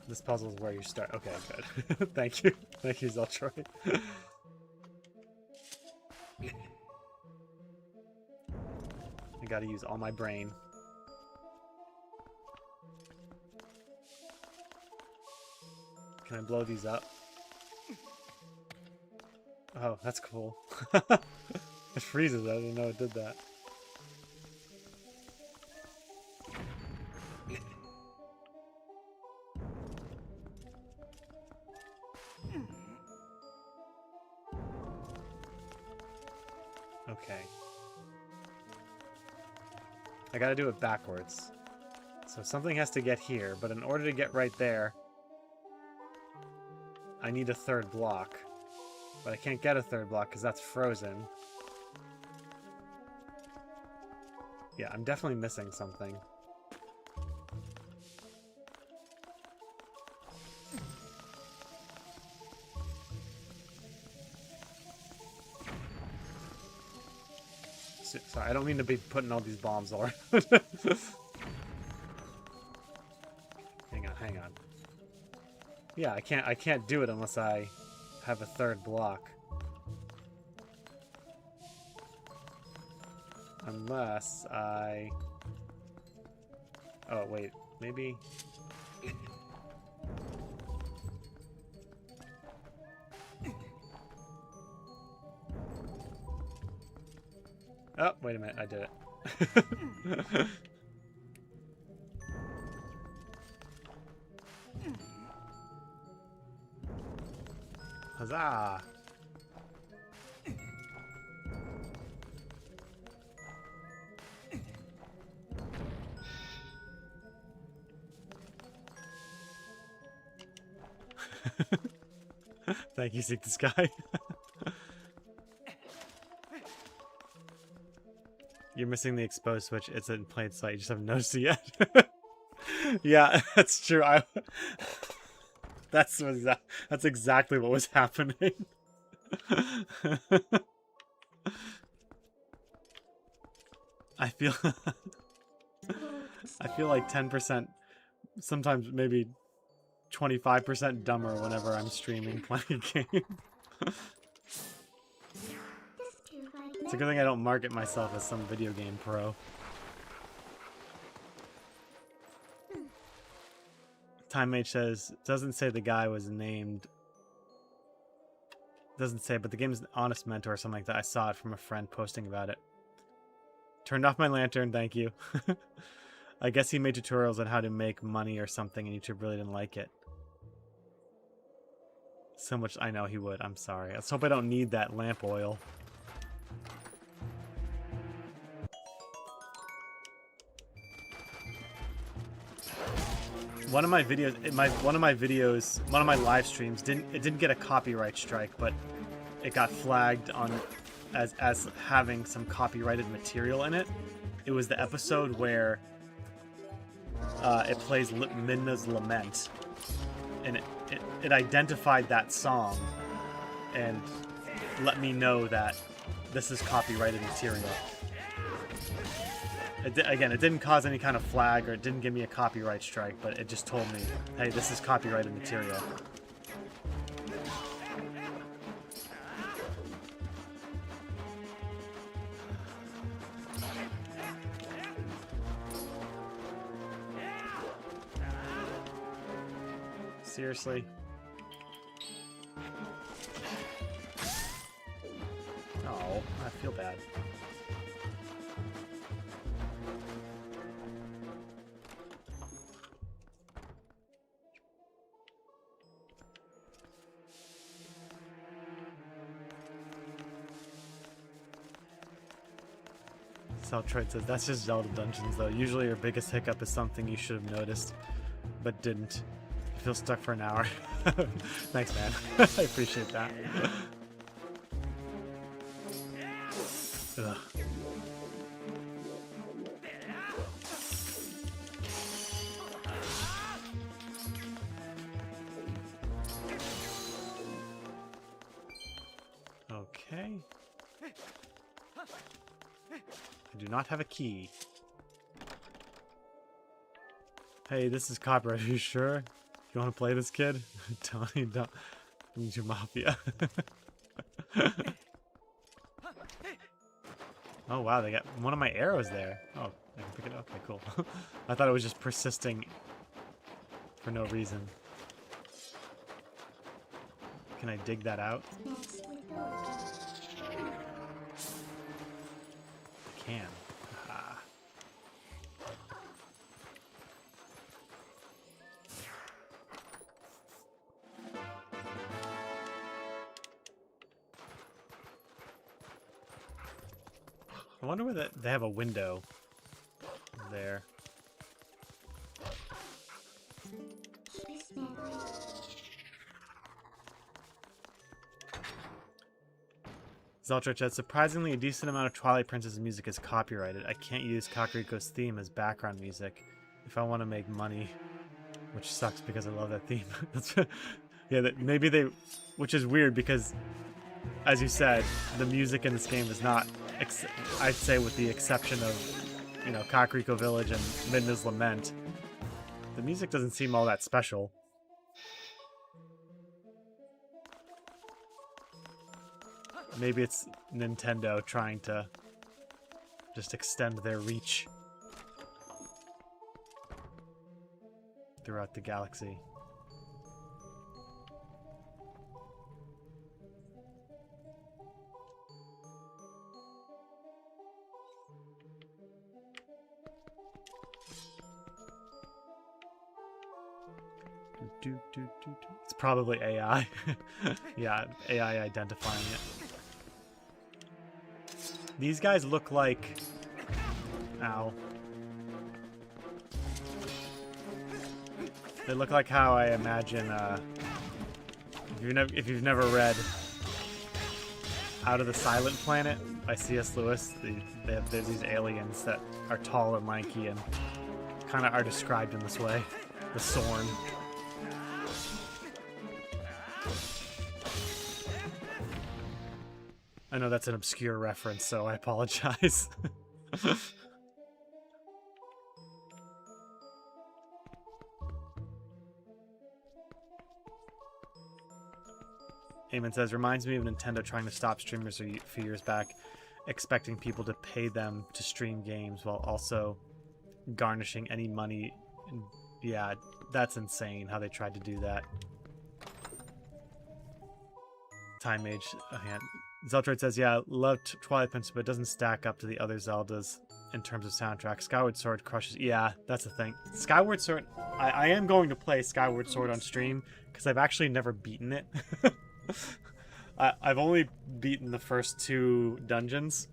This puzzle is where you start. Okay, good. Thank you. Thank you, Zeltroid. I gotta use all my brain. Can I blow these up? Oh, that's cool. It freezes. I didn't know it did that. Okay. I gotta do it backwards. So something has to get here, but in order to get right there, I need a third block. But I can't get a third block because that's frozen. Yeah, I'm definitely missing something. Sorry, I don't mean to be putting all these bombs all around. Hang on. Yeah, I can't do it unless I have a third block. Unless I... Oh, wait. Maybe... Oh, wait a minute. I did it. Huzzah! Thank you, Seek the Sky. You're missing the exposed switch. It's in plain sight. You just haven't noticed it yet. Yeah, that's true. That's exactly what was happening. I feel like 10%, sometimes maybe 25% dumber whenever I'm streaming playing a game. It's a good thing I don't market myself as some video game pro. Time Mage says, doesn't say the guy was named. Doesn't say, but the game's an honest mentor or something like that. I saw it from a friend posting about it. Turned off my lantern, thank you. I guess he made tutorials on how to make money or something and YouTube really didn't like it. So much. I know he would. I'm sorry. Let's hope I don't need that lamp oil. One of my videos, one of my live streams didn't get a copyright strike, but it got flagged on as having some copyrighted material in it. It was the episode where it plays Midna's Lament, and it identified that song and let me know that this is copyrighted material. Again, it didn't cause any kind of flag or it didn't give me a copyright strike, but it just told me, hey, this is copyrighted material. Seriously? Oh, I feel bad. Saltroid says, that's just Zelda dungeons though. Usually your biggest hiccup is something you should have noticed, but didn't. You feel stuck for an hour. Thanks, man. I appreciate that. Ugh. Okay. I do not have a key. Hey, this is copyright. Are you sure? You want to play this, kid? Tony, don't need your mafia. Oh wow, they got one of my arrows there. Oh, I can pick it up. Okay, cool. I thought it was just persisting for no reason. Can I dig that out? I can. Ah. I wonder whether they have a window there. Zeltrich said, surprisingly, a decent amount of Twilight Princess music is copyrighted. I can't use Kakariko's theme as background music if I want to make money, which sucks because I love that theme. Yeah, maybe they, which is weird because, as you said, the music in this game is not, I'd say with the exception of, you know, Kakariko Village and Midna's Lament, the music doesn't seem all that special. Maybe it's Nintendo trying to just extend their reach throughout the galaxy. It's probably AI. Yeah, AI identifying it. These guys look like... Ow. They look like how I imagine, if you've never read Out of the Silent Planet by C.S. Lewis, there's these aliens that are tall and lanky and kind of are described in this way. The Sorn. I know that's an obscure reference, so I apologize. Eamon says, reminds me of Nintendo trying to stop streamers a few years back, expecting people to pay them to stream games while also garnishing any money. Yeah, that's insane how they tried to do that. Time Mage. Oh, yeah. Zeltroid says, yeah, loved Twilight Princess, but it doesn't stack up to the other Zeldas. in terms of soundtrack. Skyward Sword crushes. Yeah, that's the thing. Skyward Sword. I am going to play Skyward Sword on stream because I've actually never beaten it. I've only beaten the first 2 dungeons.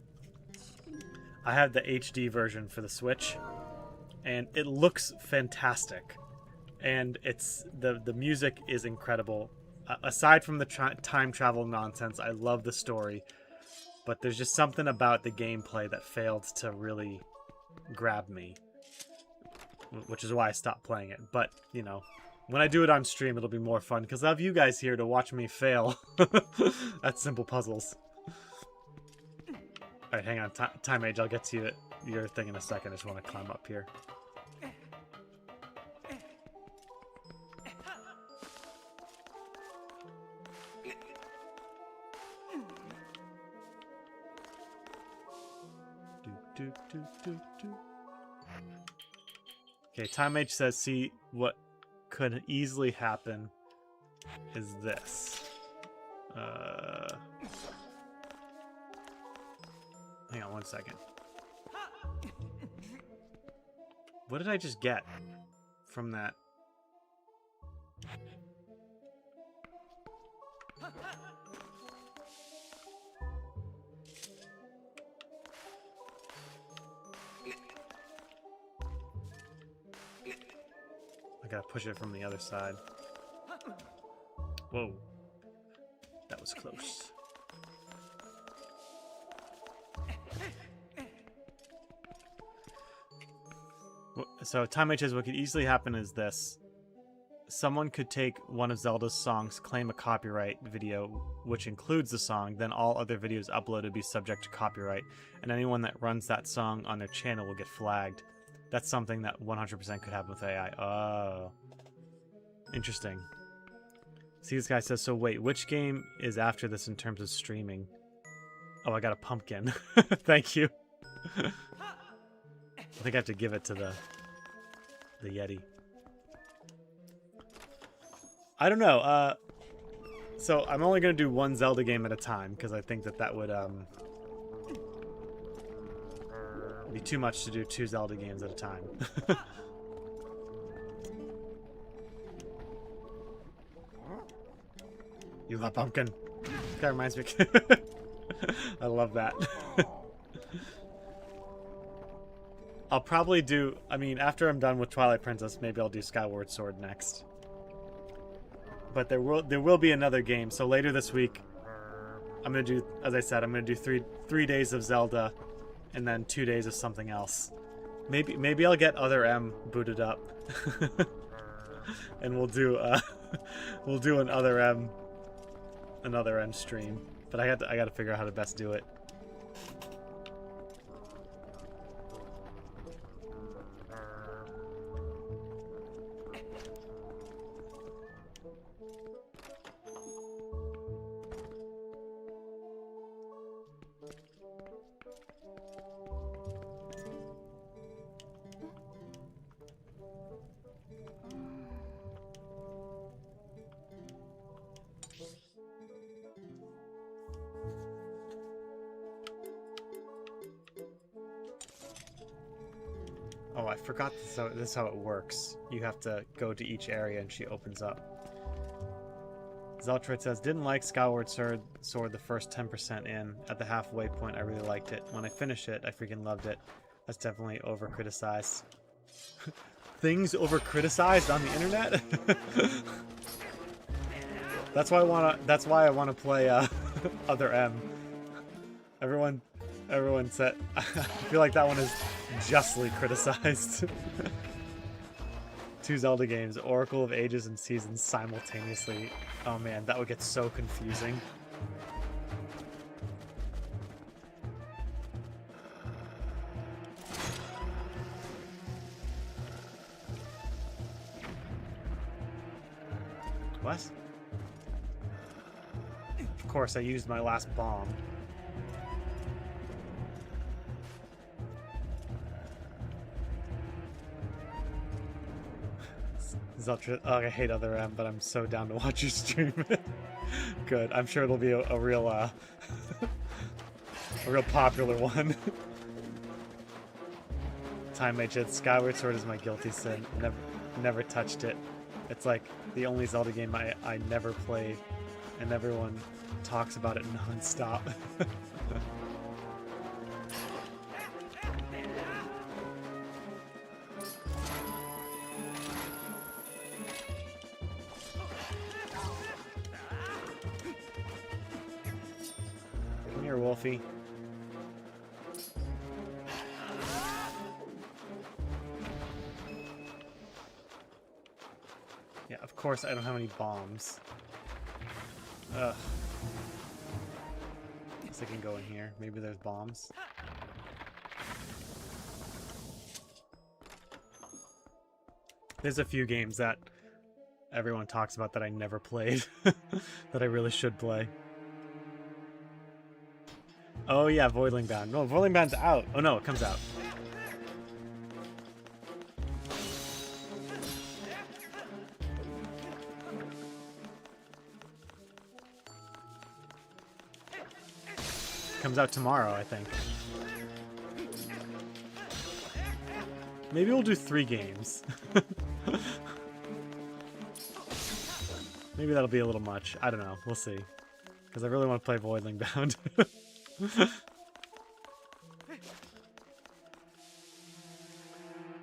I have the HD version for the Switch, and it looks fantastic. And it's the music is incredible. Aside from the time travel nonsense, I love the story. But there's just something about the gameplay that failed to really grab me, which is why I stopped playing it. But, you know, when I do it on stream, it'll be more fun, because I have you guys here to watch me fail at simple puzzles. Alright, hang on. Time Age, I'll get to your thing in a second. I just want to climb up here. Okay, Time Age says, see, what could easily happen is this. Hang on 1 second. What did I just get from that? I gotta push it from the other side. Whoa. That was close. So Time H says what could easily happen is this. Someone could take one of Zelda's songs, claim a copyright video, which includes the song, then all other videos uploaded be subject to copyright, and anyone that runs that song on their channel will get flagged. That's something that 100% could happen with AI. Oh. Interesting. See, this guy says, so wait, which game is after this in terms of streaming? Oh, I got a pumpkin. Thank you. I think I have to give it to the Yeti. I don't know. So I'm only going to do one Zelda game at a time, because I think that would be too much to do 2 Zelda games at a time. You love pumpkin. That reminds me. I love that. I'll probably do, I mean, after I'm done with Twilight Princess, maybe I'll do Skyward Sword next. But there will be another game. So later this week, I'm gonna do, as I said, I'm gonna do three days of Zelda, and then 2 days of something else. Maybe I'll get Other M booted up, and we'll do an Other M stream. But I got to figure out how to best do it. Oh, I forgot this is how it works. You have to go to each area and she opens up. Zeltrit says, didn't like Skyward Sword the first 10% in. At the halfway point, I really liked it. When I finished it, I freaking loved it. That's definitely over-criticized. Things over-criticized on the internet? That's why I wanna play Other M. Everyone said I feel like that one is justly criticized. 2 Zelda games, Oracle of Ages and Seasons simultaneously. Oh man, that would get so confusing. What? Of course, I used my last bomb. Zeltra, oh, I hate Other M, but I'm so down to watch you stream it. Good. I'm sure it'll be a real, a real popular one. Time mage. Skyward Sword is my guilty sin. Never touched it. It's like the only Zelda game I never played, and everyone talks about it non-stop. Come here, Wolfie. Yeah, of course I don't have any bombs. Ugh. Guess I can go in here. Maybe there's bombs. There's a few games that everyone talks about that I never played. That I really should play. Oh yeah, Voidling Bound. No, Voidling Bound's out. Oh no, it comes out. Comes out tomorrow, I think. Maybe we'll do 3 games. Maybe that'll be a little much. I don't know. We'll see. Because I really want to play Voidling Bound.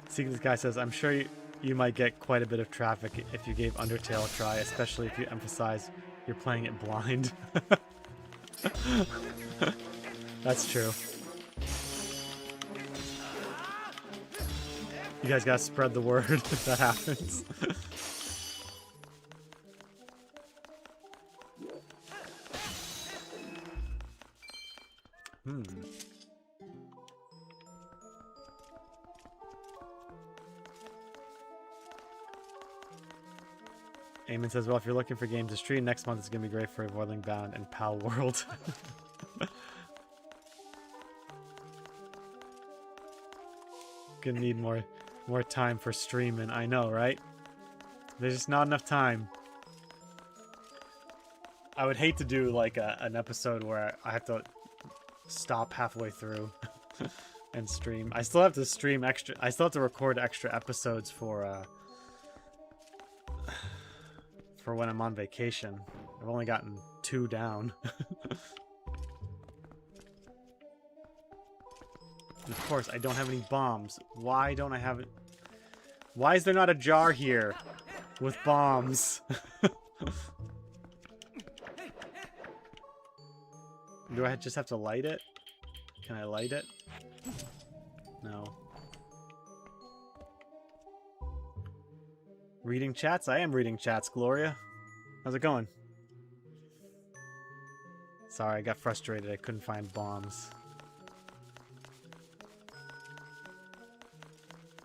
See, this guy says, I'm sure you might get quite a bit of traffic if you gave Undertale a try, especially if you emphasize you're playing it blind. That's true. You guys gotta spread the word if that happens. Eamon says, well, if you're looking for games to stream, next month is going to be great for Voidling Bound and Pal World. Gonna need more time for streaming. I know, right? There's just not enough time. I would hate to do like an episode where I have to stop halfway through and stream. I still have to stream extra. I still have to record extra episodes for when I'm on vacation. I've only gotten 2 down. Of course, I don't have any bombs. Why don't I have it? Why is there not a jar here with bombs? Do I just have to light it? Can I light it? No. Reading chats? I am reading chats, Gloria. How's it going? Sorry, I got frustrated. I couldn't find bombs.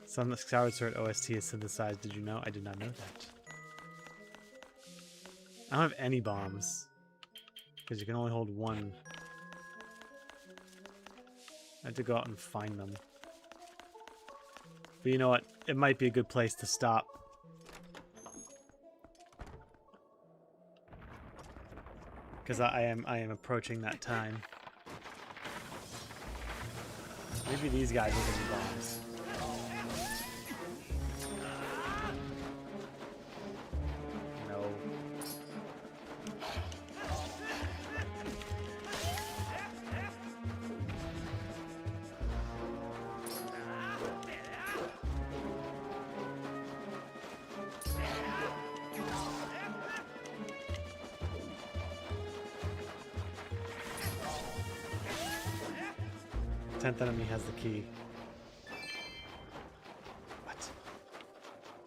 Some Skyward Sword OST is synthesized. Did you know? I did not know that. I don't have any bombs. Because you can only hold 1. I have to go out and find them. But you know what? It might be a good place to stop. Because I am approaching that time. Maybe these guys will give me bombs. No. The 10th enemy has the key. What?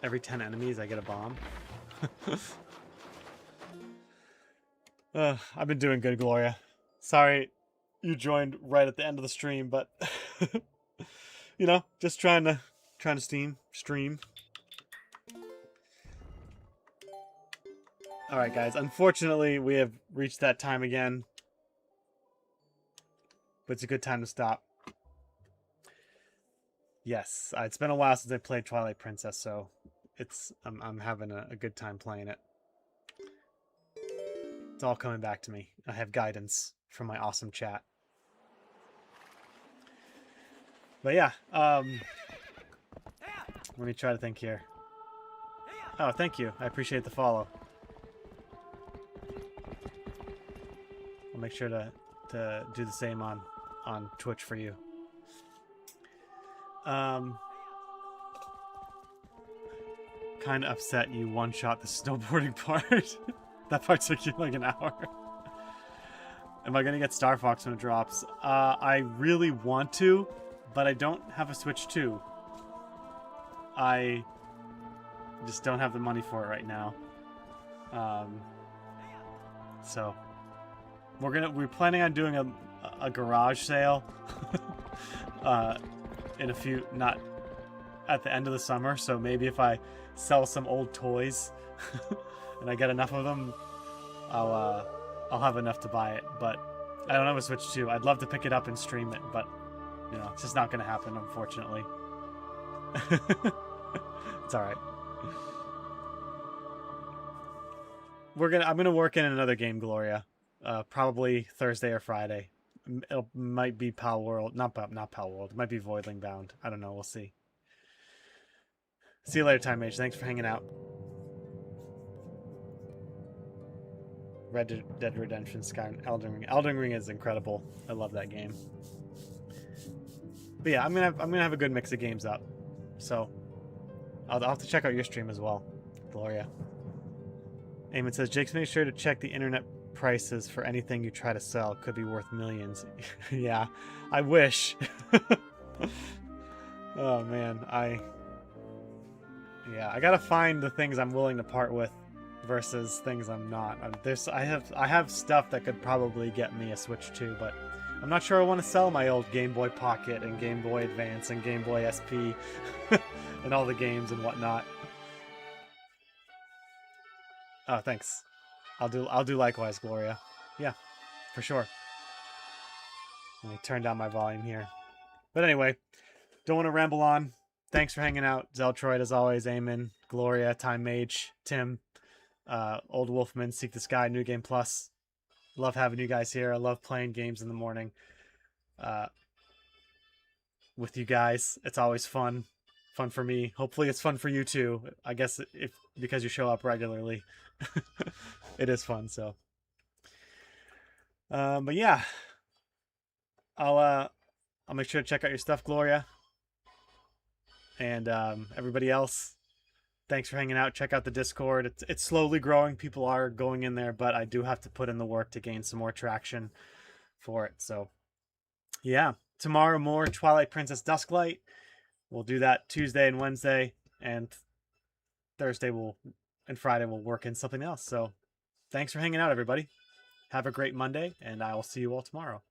Every 10 enemies I get a bomb? I've been doing good, Gloria. Sorry you joined right at the end of the stream, but you know, just trying to stream. All right, guys. Unfortunately, we have reached that time again, but it's a good time to stop. Yes, it's been a while since I played Twilight Princess, so I'm having a good time playing it. It's all coming back to me. I have guidance from my awesome chat. But yeah, Let me try to think here. Oh, thank you. I appreciate the follow. I'll make sure to do the same on Twitch for you. Kind of upset you one-shot the snowboarding part. That part took you like an hour. Am I gonna get Star Fox when it drops? I really want to, but I don't have a Switch 2. I just don't have the money for it right now. So we're planning on doing a garage sale in a few, not at the end of the summer. So maybe if I sell some old toys and I get enough of them, I'll have enough to buy it. But I don't have a Switch 2. I'd love to pick it up and stream it, but you know, it's just not going to happen, unfortunately. It's all right. I'm gonna work in another game, Gloria. Probably Thursday or Friday. It might be Pal World, not Pal World. It might be Voidling Bound. I don't know. We'll see. See you later, Time Mage. Thanks for hanging out. Red Dead Redemption, Skyrim, Elden Ring. Elden Ring is incredible. I love that game. But yeah, I'm gonna have a good mix of games up. So I'll have to check out your stream as well, Gloria. Eamon says, Jake's make sure to check the internet prices for anything you try to sell. Could be worth millions. Yeah, I wish. Oh man, I gotta find the things I'm willing to part with versus things I'm not. I have stuff that could probably get me a Switch 2, but I'm not sure I want to sell my old Game Boy Pocket and Game Boy Advance and Game Boy SP and all the games and whatnot. Oh, thanks. I'll do likewise, Gloria. Yeah, for sure. Let me turn down my volume here. But anyway, don't want to ramble on. Thanks for hanging out. Zeltroid, as always, Eamon, Gloria, Time Mage, Tim, Old Wolfman, Seek the Sky, New Game Plus. Love having you guys here. I love playing games in the morning with you guys. It's always fun. Fun for me. Hopefully it's fun for you too. I guess because you show up regularly. It is fun, so. But yeah. I'll make sure to check out your stuff, Gloria. And everybody else, thanks for hanging out. Check out the Discord. It's slowly growing. People are going in there, but I do have to put in the work to gain some more traction for it. So, yeah. Tomorrow, more Twilight Princess Dusklight. We'll do that Tuesday and Wednesday. And Thursday and Friday we'll work in something else. So, thanks for hanging out, everybody. Have a great Monday, and I will see you all tomorrow.